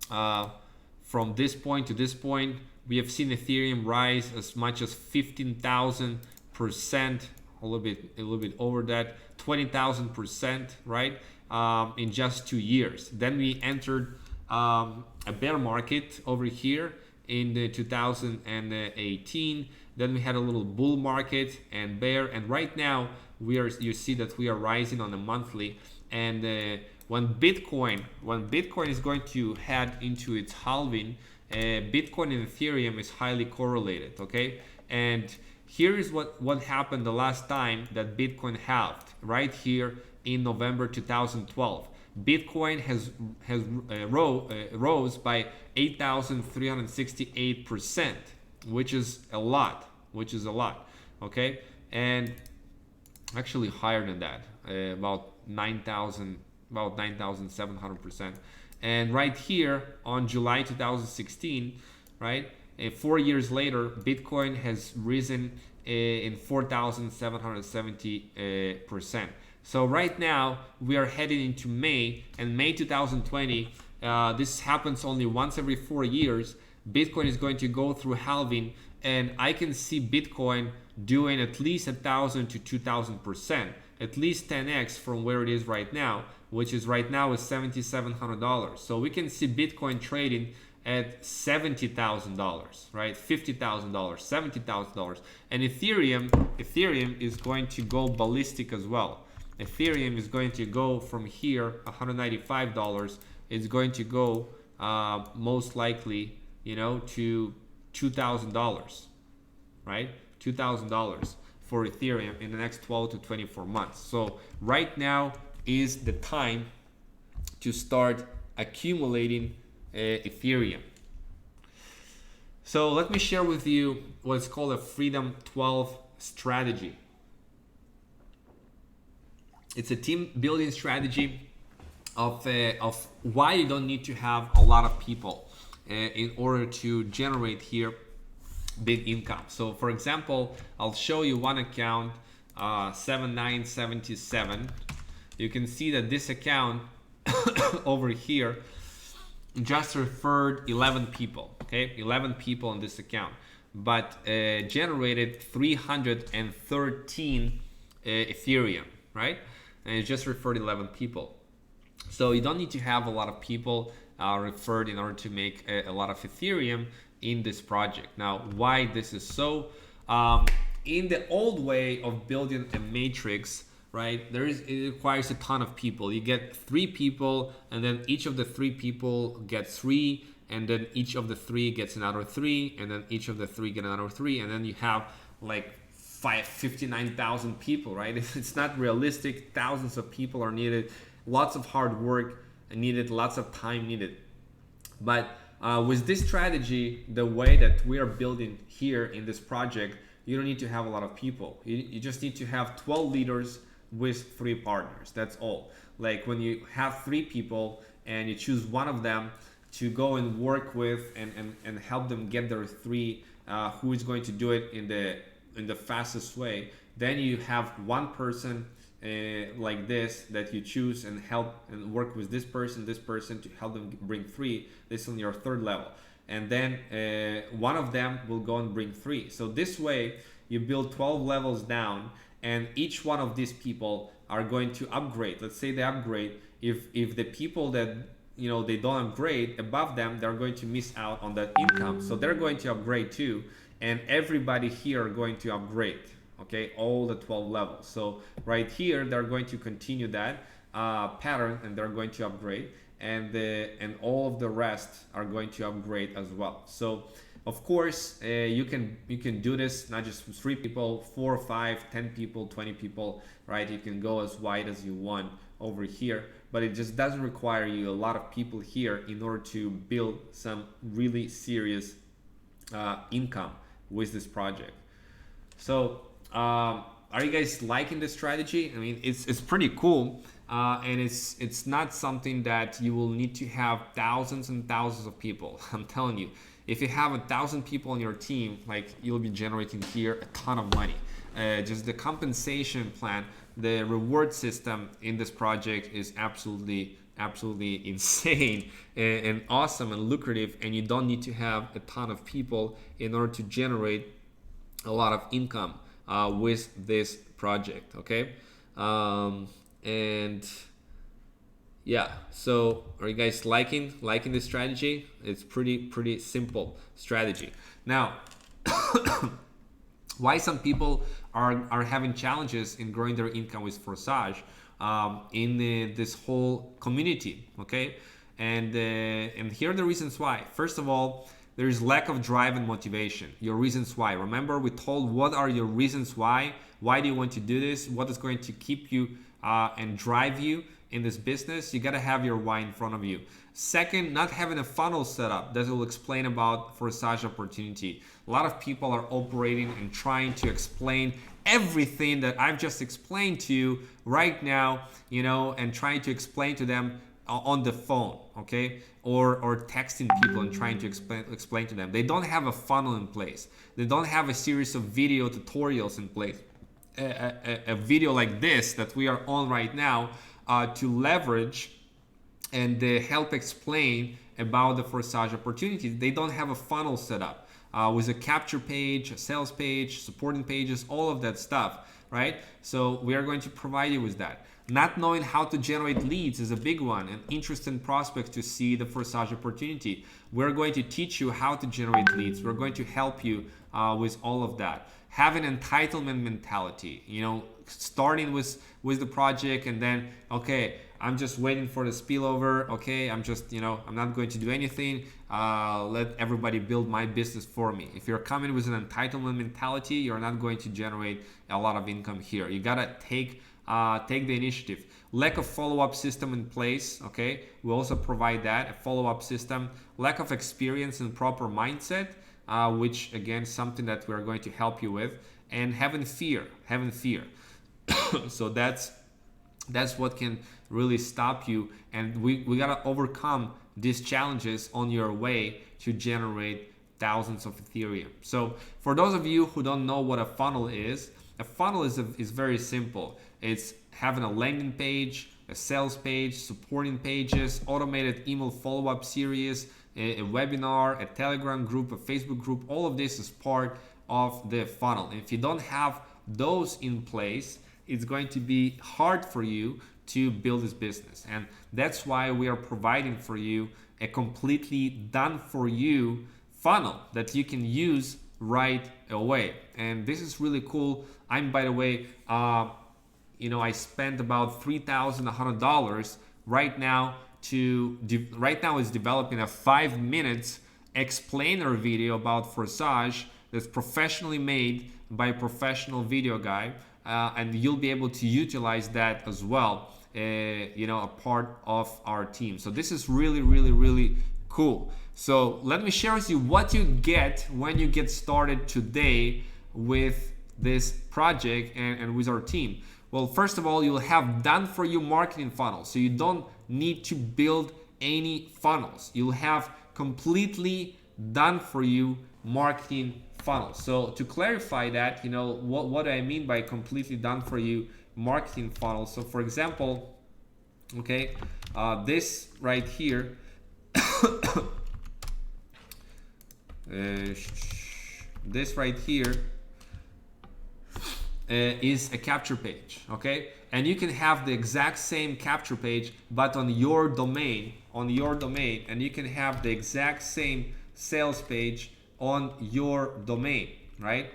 Speaker 1: From this point to this point, we have seen Ethereum rise as much as 15,000%, a little bit over that, 20,000%, right? In just 2 years. Then we entered a bear market over here in the 2018. Then we had a little bull market and bear, and right now you see that we are rising on a monthly. And when Bitcoin is going to head into its halving, Bitcoin and Ethereum is highly correlated, okay? And here is what happened the last time that Bitcoin halved, right here in November 2012. Bitcoin has rose by 8,368%, which is a lot, okay? And actually higher than that, about 9,700%. And right here on July 2016, right, 4 years later, Bitcoin has risen in 4,770%. So right now we are heading into May, and May 2020, this happens only once every 4 years. Bitcoin is going to go through halving, and I can see Bitcoin doing at least 1,000 to 2,000%, at least 10x from where it is right now, which is right now is $7,700. So we can see Bitcoin trading at $70,000, right? $50,000, $70,000, and Ethereum is going to go ballistic as well. Ethereum is going to go from here, $195. It's going to go most likely, you know, to $2,000, right? $2,000 for Ethereum in the next 12 to 24 months. So right now is the time to start accumulating Ethereum. So let me share with you what's called a Freedom 12 strategy. It's a team building strategy of why you don't need to have a lot of people in order to generate here big income. So for example, I'll show you one account, 7977. You can see that this account over here just referred 11 people, okay? 11 people on this account, but generated 313 Ethereum, right? And it just referred 11 people. So you don't need to have a lot of people referred in order to make a lot of Ethereum in this project. Now, why this is so? In the old way of building a matrix, right, it requires a ton of people. You get 3 people, and then each of the 3 people gets 3, and then each of the 3 gets another 3, and then each of the 3 get another 3, and then you have like 59,000 people, right? It's not realistic. Thousands of people are needed, lots of hard work needed, lots of time needed. But with this strategy, the way that we are building here in this project, you don't need to have a lot of people. You just need to have 12 leaders with 3 partners. That's all. Like when you have 3 people and you choose one of them to go and work with and help them get their 3, who is going to do it in the fastest way, then you have one person like this that you choose and help and work with this person to help them bring 3. This is on your 3rd level, and then one of them will go and bring 3. So this way you build 12 levels down, and each one of these people are going to upgrade. Let's say they upgrade. If the people that, you know, they don't upgrade above them, they're going to miss out on that income. So they're going to upgrade too, and everybody here are going to upgrade. Okay, all the 12 levels. So right here, they're going to continue that pattern, and they're going to upgrade, and all of the rest are going to upgrade as well. So of course, you can do this not just with 3 people, 4, 5, 10 people, 20 people, right? You can go as wide as you want over here, but it just doesn't require you a lot of people here in order to build some really serious income with this project. So are you guys liking this strategy? I mean, it's pretty cool, and it's not something that you will need to have thousands and thousands of people. I'm telling you, if you have 1,000 people on your team, like, you'll be generating here a ton of money. Just the compensation plan, the reward system in this project is absolutely insane and awesome and lucrative, and you don't need to have a ton of people in order to generate a lot of income with this project. Okay, and yeah, so are you guys liking this strategy? It's pretty simple strategy. Now why some people are having challenges in growing their income with FORSAGE in this whole community, okay? And here are the reasons why. First of all, there is lack of drive and motivation. Your reasons why. Remember, we told what are your reasons why? Why do you want to do this? What is going to keep you and drive you in this business? You got to have your why in front of you. Second, not having a funnel set up. That will explain about FORSAGE opportunity. A lot of people are operating and trying to explain everything that I've just explained to you right now, you know, and trying to explain to them on the phone, okay, or texting people and trying to explain to them. They don't have a funnel in place. They don't have a series of video tutorials in place. A video like this that we are on right now to leverage and help explain about the FORSAGE opportunities. They don't have a funnel set up with a capture page, a sales page, supporting pages, all of that stuff, right? So we are going to provide you with that. Not knowing how to generate leads is a big one, and interested prospects to see the FORSAGE opportunity. We're going to teach you how to generate leads. We're going to help you with all of that. Have an entitlement mentality, you know, starting with the project and then, okay, I'm just waiting for the spillover. Okay, I'm just, you know, I'm not going to do anything. Let everybody build my business for me. If you're coming with an entitlement mentality, you're not going to generate a lot of income here. You gotta take the initiative. Lack of follow-up system in place. Okay, we also provide that, a follow-up system. Lack of experience and proper mindset, which again, something that we're going to help you with. And having fear. So that's what can really stop you, and we gotta overcome these challenges on your way to generate thousands of Ethereum. So for those of you who don't know what a funnel is very simple. It's having a landing page, a sales page, supporting pages, automated email follow-up series, a webinar, a Telegram group, a Facebook group. All of this is part of the funnel. And if you don't have those in place, it's going to be hard for you to build this business. And that's why we are providing for you a completely done for you funnel that you can use right away. And this is really cool. I'm, by the way, I spent about $3,100 right now is developing a 5 minutes explainer video about FORSAGE that's professionally made by a professional video guy. And you'll be able to utilize that as well, a part of our team. So this is really, really, really cool. So let me share with you what you get when you get started today with this project and with our team. Well, first of all, you'll have done for you marketing funnels. So you don't need to build any funnels. You'll have completely done for you marketing funnels. So to clarify that, what I mean by completely done for you marketing funnels. So for example, okay, this right here, this right here is a capture page, okay? And you can have the exact same capture page, but on your domain, and you can have the exact same sales page on your domain, right?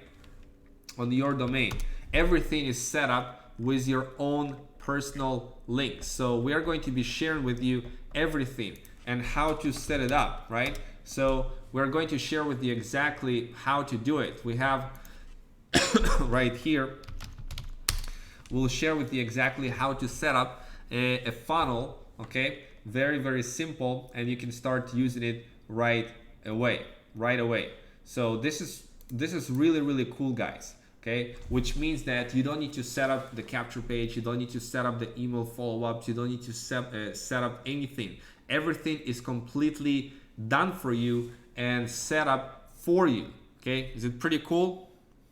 Speaker 1: On your domain. Everything is set up with your own personal links. So we are going to be sharing with you everything and how to set it up, right? So we're going to share with you exactly how to do it. We have right here, we'll share with you exactly how to set up a funnel, okay? Very, very simple, and you can start using it right away. So this is really, really cool, guys, okay? Which means that you don't need to set up the capture page, you don't need to set up the email follow-ups, you don't need to set up anything. Everything is completely done for you and set up for you, okay? Is it pretty cool?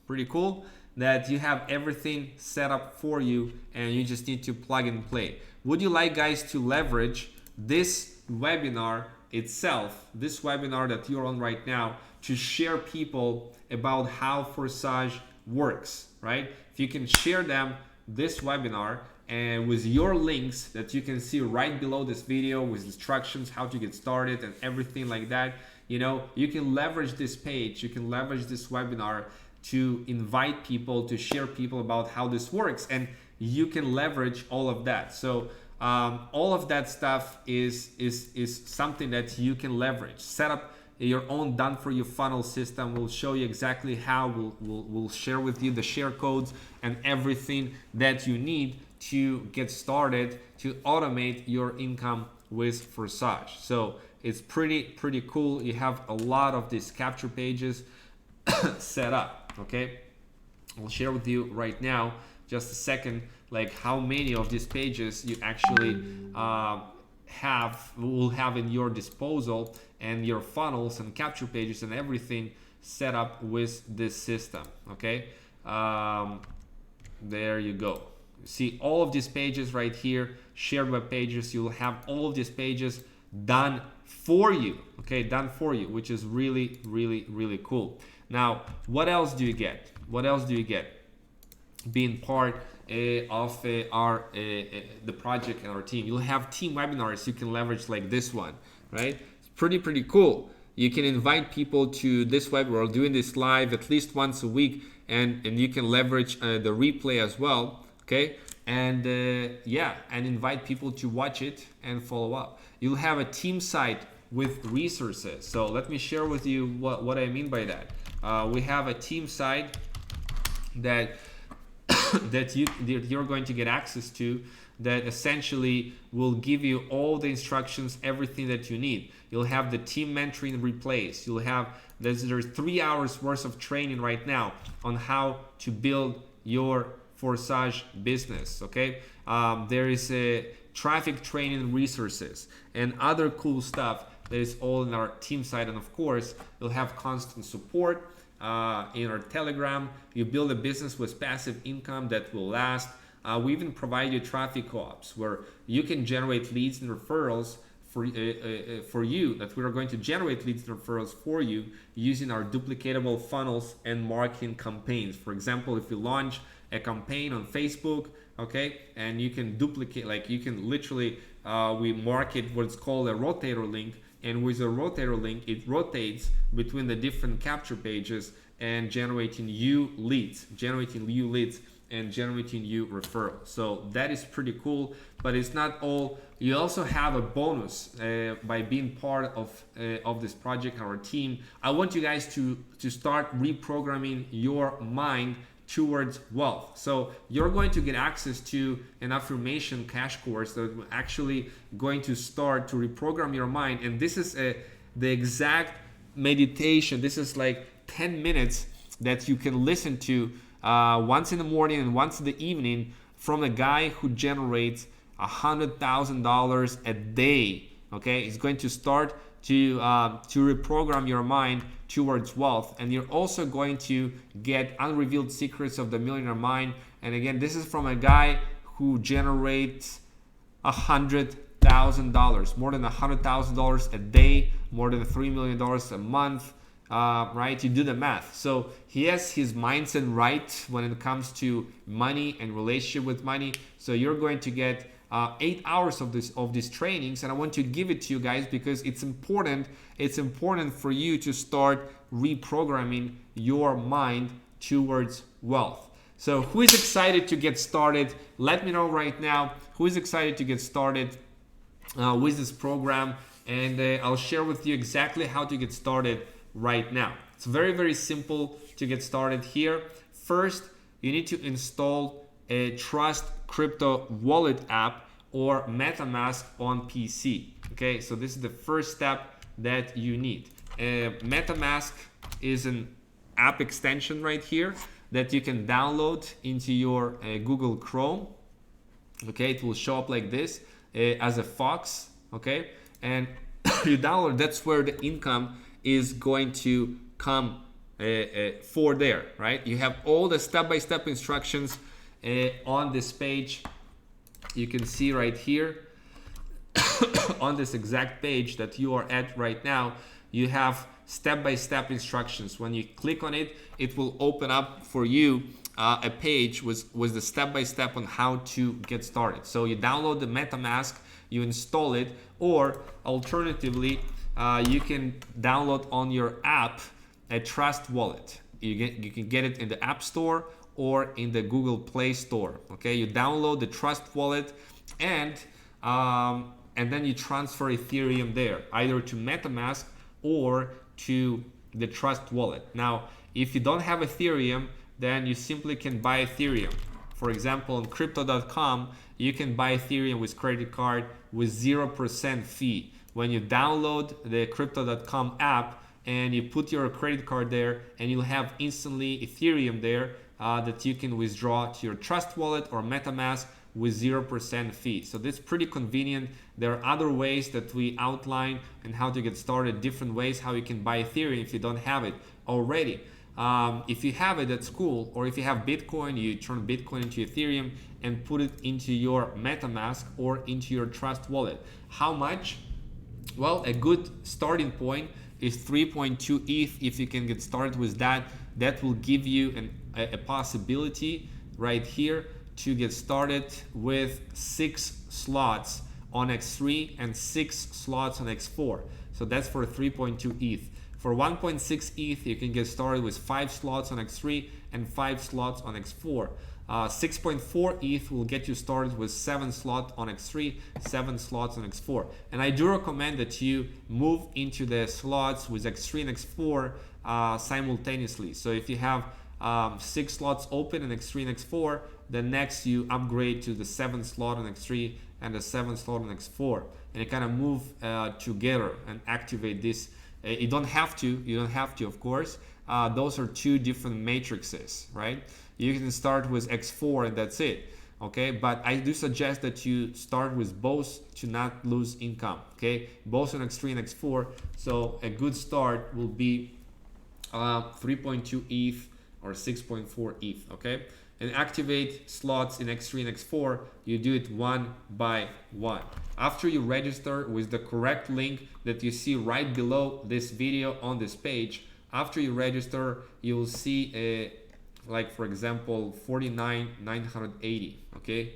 Speaker 1: Pretty cool that you have everything set up for you and you just need to plug and play. Would you like, guys, to leverage this webinar itself, this webinar that you're on right now, to share people about how FORSAGE works, right? If you can share them this webinar and with your links that you can see right below this video with instructions how to get started and everything like that, you can leverage this page, you can leverage this webinar to invite people, to share people about how this works, and you can leverage all of that. So all of that stuff is something that you can leverage. Set up your own done for you funnel system. We'll show you exactly how. We'll share with you the share codes and everything that you need to get started to automate your income with FORSAGE. So it's pretty cool. You have a lot of these capture pages set up, okay? I'll share with you right now, just a second, like how many of these pages you actually will have in your disposal, and your funnels and capture pages and everything set up with this system. Okay, there you go. See all of these pages right here, shared web pages. You'll have all of these pages done for you. Okay, done for you, which is really, really, really cool. Now, what else do you get? What else do you get being part of the project and our team? You'll have team webinars you can leverage, like this one, right? It's pretty cool. You can invite people to this webinar, doing this live at least once a week, and you can leverage the replay as well. Okay, and yeah, and invite people to watch it and follow up. You'll have a team site with resources. So let me share with you what I mean by that. We have a team site that you're going to get access to, that essentially will give you all the instructions, everything that you need. You'll have the team mentoring replays. You'll have, there's 3 hours worth of training right now on how to build your FORSAGE business. Okay, there is a traffic training resources and other cool stuff that is all in our team site. And of course, you'll have constant support in our Telegram. You build a business with passive income that will last. We even provide you traffic co-ops where you can generate leads and referrals for you, that we are going to generate leads and referrals for you using our duplicatable funnels and marketing campaigns. For example, if you launch a campaign on Facebook, okay, and you can duplicate, like you can literally, we market what's called a rotator link, and with a rotator link, it rotates between the different capture pages and generating you leads and generating you referrals. So that is pretty cool, but it's not all. You also have a bonus by being part of this project, our team. I want you guys to start reprogramming your mind towards wealth. So you're going to get access to an affirmation cash course that is actually going to start to reprogram your mind. And this is the exact meditation. This is like 10 minutes that you can listen to once in the morning and once in the evening from a guy who generates $100,000 a day. Okay, he's going to start to reprogram your mind towards wealth, and you're also going to get unrevealed secrets of the millionaire mind. And again, this is from a guy who generates $100,000, more than $100,000 a day, more than $3 million a month. Right? You do the math. So he has his mindset right when it comes to money and relationship with money. So you're going to get 8 hours of these trainings, and I want to give it to you guys because it's important. It's important for you to start reprogramming your mind towards wealth. So who is excited to get started? Let me know right now who is excited to get started with this program, and I'll share with you exactly how to get started right now. It's very simple to get started here. First, you need to install a Trust Crypto Wallet app or MetaMask on PC. Okay, so this is the first step that you need. MetaMask is an app extension right here that you can download into your Google Chrome. Okay, it will show up like this as a fox. Okay, and you download. That's where the income is going to come for there, right? You have all the step-by-step instructions on this page. You can see right here on this exact page that you are at right now, you have step-by-step instructions. When you click on it, it will open up for you a page with the step-by-step on how to get started. So you download the MetaMask, you install it, or alternatively, you can download on your app a Trust Wallet. You can get it in the App Store or in the Google Play Store. Okay, you download the Trust Wallet, and then you transfer Ethereum there, either to MetaMask or to the Trust Wallet. Now, if you don't have Ethereum, then you simply can buy Ethereum. For example, on crypto.com, you can buy Ethereum with credit card with 0% fee. When you download the crypto.com app and you put your credit card there, and you'll have instantly Ethereum there that you can withdraw to your Trust Wallet or MetaMask with 0% fee. So this is pretty convenient. There are other ways that we outline and how to get started, different ways how you can buy Ethereum if you don't have it already. If you have it, that's cool. Or if you have Bitcoin, you turn Bitcoin into Ethereum and put it into your MetaMask or into your Trust wallet. How much? Well, a good starting point is 3.2 ETH. If you can get started with that, that will give you a possibility right here to get started with 6 slots on X3 and 6 slots on X4. So that's for 3.2 ETH. For 1.6 ETH, you can get started with 5 slots on X3 and 5 slots on X4. 6.4 ETH will get you started with 7 slots on X3, 7 slots on X4. And I do recommend that you move into the slots with X3 and X4 simultaneously. So if you have 6 slots open in X3 and X4, then next you upgrade to the 7th slot on X3 and the 7th slot on X4. And you kind of move together and activate this. You don't have to, of course. Those are 2 different matrices, right? You can start with X4 and that's it, okay? But I do suggest that you start with both to not lose income, okay? Both on X3 and X4. So a good start will be 3.2 ETH or 6.4 ETH, okay? And activate slots in X3 and X4, you do it one by one. After you register with the correct link that you see right below this video on this page, after you register, you will see like for example 49,980. Okay,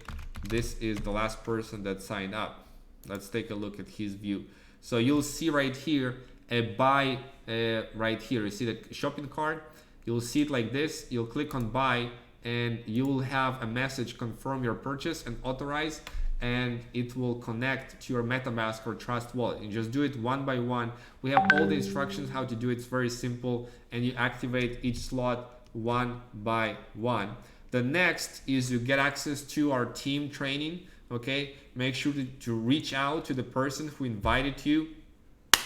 Speaker 1: this is the last person that signed up. Let's take a look at his view. So you'll see right here a buy right here. You see the shopping cart, you'll see it like this. You'll click on buy and you will have a message confirm your purchase and authorize, and it will connect to your MetaMask or Trust wallet. You just do it one by one. We have all the instructions how to do it. It's very simple, and you activate each slot one by one. The next is you get access to our team training. Okay, make sure to reach out to the person who invited you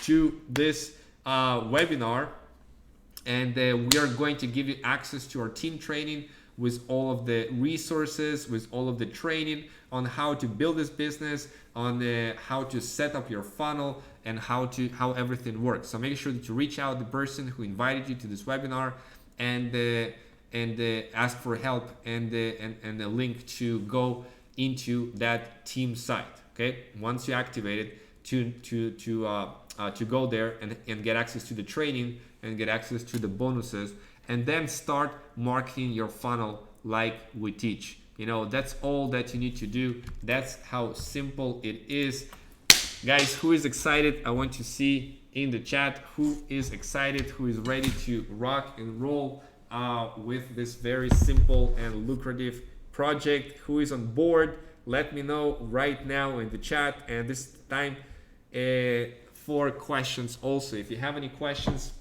Speaker 1: to this webinar, and we are going to give you access to our team training with all of the resources, with all of the training on how to build this business, on how to set up your funnel, and how everything works. So make sure that you reach out to the person who invited you to this webinar and ask for help and a link to go into that team site. Okay, once you activate it, to go there and get access to the training and get access to the bonuses, and then start marketing your funnel like we teach. You know, that's all that you need to do. That's how simple it is. Guys, who is excited? I want to see in the chat who is excited, who is ready to rock and roll with this very simple and lucrative project. Who is on board? Let me know right now in the chat. And this time for questions also. If you have any questions,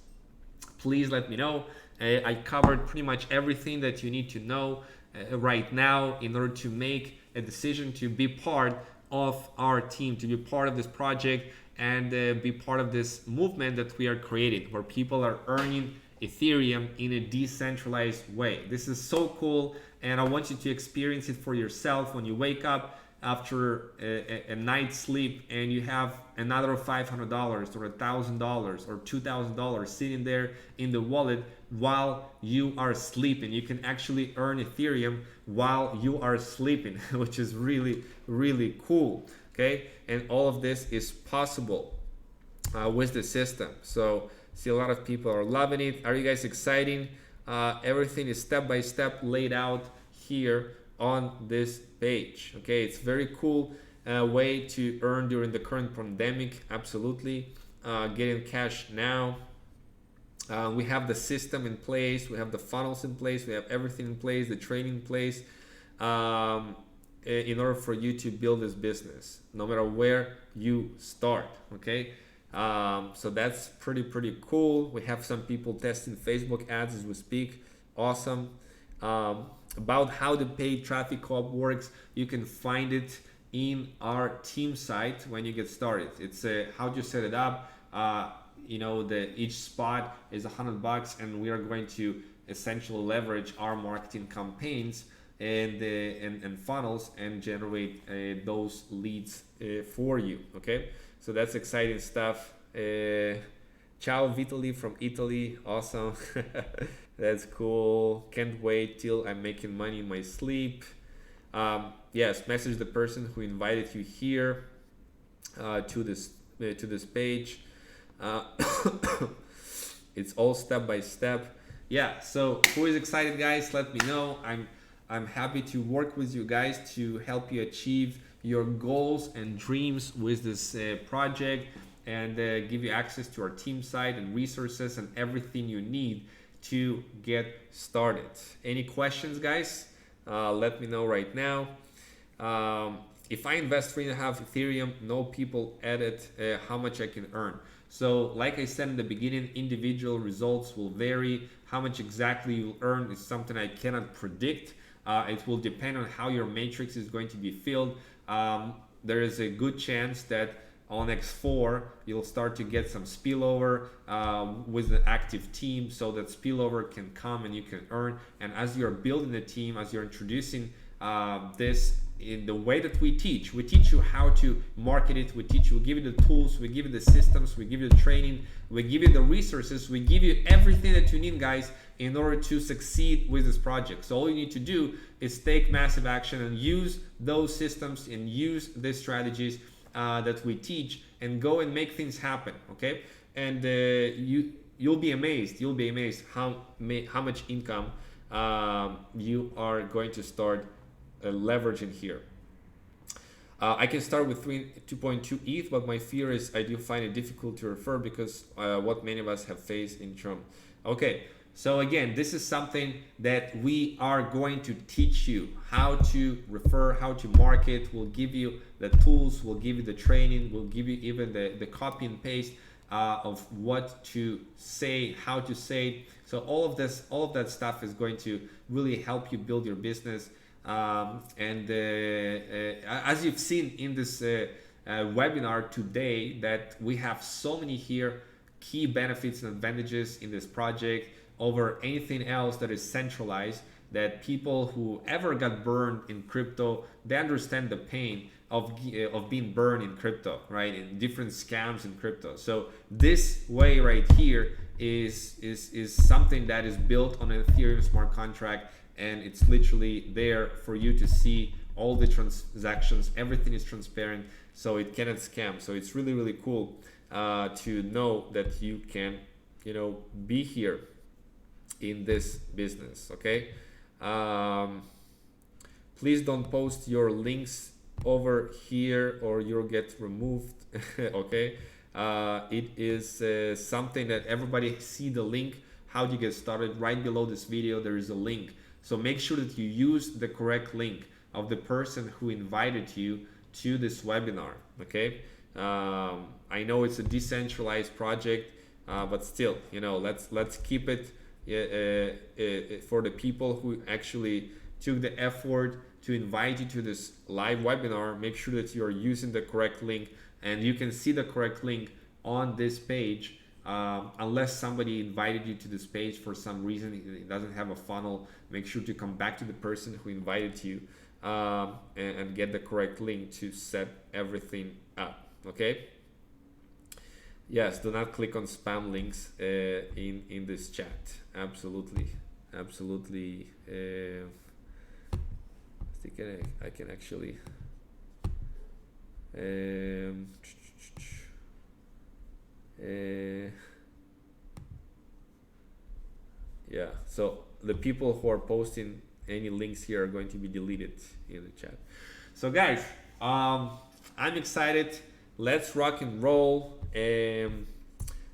Speaker 1: please let me know. I covered pretty much everything that you need to know right now in order to make a decision to be part of our team, to be part of this project, and be part of this movement that we are creating, where people are earning Ethereum in a decentralized way. This is so cool, and I want you to experience it for yourself when you wake up after a night's sleep and you have another $500 or $1,000 or $2,000 sitting there in the wallet while you are sleeping. You can actually earn Ethereum while you are sleeping, which is really, really cool. Okay, and all of this is possible with the system. So see, a lot of people are loving it. Are you guys excited? Everything is step by step laid out here on this page. Okay, it's very cool way to earn during the current pandemic. Absolutely. Getting cash now. We have the system in place, we have the funnels in place, we have everything in place, the training in place, in order for you to build this business, no matter where you start. Okay, so that's pretty cool. We have some people testing Facebook ads as we speak. Awesome. About how the paid traffic co-op works, you can find it in our team site when you get started. It's how to set it up. You know, each spot is $100, and we are going to essentially leverage our marketing campaigns and funnels and generate those leads for you. Okay, so that's exciting stuff. Ciao Vitaliy from Italy, awesome. That's cool. Can't wait till I'm making money in my sleep. Yes, message the person who invited you here to this page. It's all step by step. Yeah, so who is excited, guys? Let me know. I'm happy to work with you guys to help you achieve your goals and dreams with this project, and give you access to our team site and resources and everything you need to get started. Any questions, guys? Let me know right now. If I invest 3.5 Ethereum, no people added, how much I can earn. So like I said in the beginning, individual results will vary. How much exactly you'll earn is something I cannot predict. It will depend on how your matrix is going to be filled. There is a good chance that on X4 you'll start to get some spillover with an active team, so that spillover can come and you can earn. And as you're building the team, as you're introducing this in the way that we teach you how to market it, we give you the tools, we give you the systems, we give you the training, we give you the resources, we give you everything that you need, guys, in order to succeed with this project. So all you need to do is take massive action and use those systems and use these strategies that we teach, and go and make things happen. Okay, and you'll be amazed how much income you are going to start leveraging here. I can start with 2.2 ETH, but my fear is I do find it difficult to refer because what many of us have faced in Trump. Okay, so again, this is something that we are going to teach you how to refer, how to market. We'll give you the tools, we'll give you the training, we'll give you even the copy and paste of what to say, how to say it. So all of that stuff is going to really help you build your business. As you've seen in this webinar today, that we have so many here key benefits and advantages in this project over anything else that is centralized, that people who ever got burned in crypto, they understand the pain of being burned in crypto, right? In different scams in crypto. So this way right here is something that is built on an Ethereum smart contract, and it's literally there for you to see all the transactions. Everything is transparent, so it cannot scam. So it's really, really cool to know that you can, be here in this business. Okay, please don't post your links over here or you'll get removed. Okay, it is something that everybody see the link. How do you get started? Right below this video there is a link, so make sure that you use the correct link of the person who invited you to this webinar. Okay, I know it's a decentralized project, but still, let's keep it for the people who actually took the effort to invite you to this live webinar. Make sure that you are using the correct link, and you can see the correct link on this page. Unless somebody invited you to this page for some reason, it doesn't have a funnel, make sure to come back to the person who invited you and get the correct link to set everything up. Okay, yes, do not click on spam links in this chat. Absolutely. I think I can actually yeah, so the people who are posting any links here are going to be deleted in the chat. So guys, I'm excited. Let's rock and roll. Do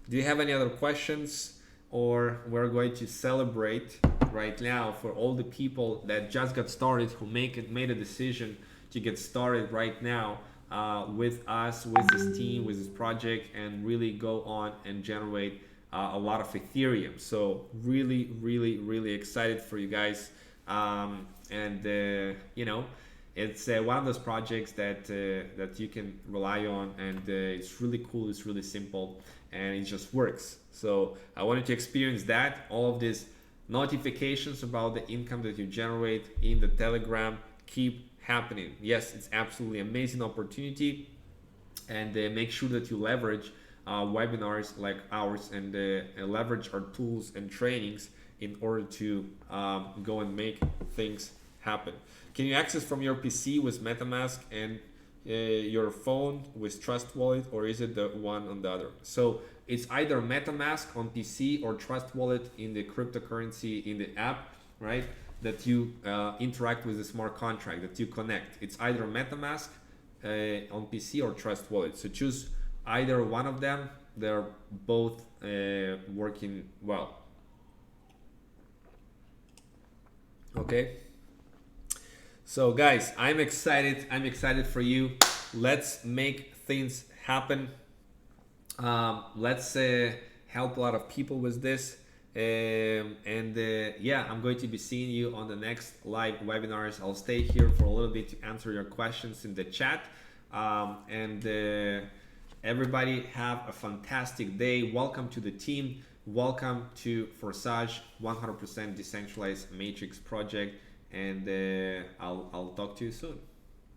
Speaker 1: you have any other questions, or we're going to celebrate right now for all the people that just got started, who made a decision to get started right now with us, with this team, with this project, and really go on and generate a lot of Ethereum. So really, really, really excited for you guys. It's one of those projects that you can rely on, and it's really cool, it's really simple, and it just works. So I wanted to experience that, all of this Notifications about the income that you generate in the Telegram keep happening. Yes, it's absolutely amazing opportunity, and make sure that you leverage webinars like ours, and leverage our tools and trainings in order to go and make things happen. Can you access from your PC with MetaMask and your phone with Trust Wallet, or is it the one on the other? So it's either MetaMask on PC or Trust Wallet in the cryptocurrency in the app, right? That you interact with the smart contract, that you connect. It's either MetaMask on PC or Trust Wallet. So choose either one of them. They're both working well. Okay. So guys, I'm excited. I'm excited for you. Let's make things happen. Let's help a lot of people with this. Yeah, I'm going to be seeing you on the next live webinars. I'll stay here for a little bit to answer your questions in the chat. Everybody have a fantastic day. Welcome to the team. Welcome to FORSAGE 100% decentralized matrix project. And I'll talk to you soon.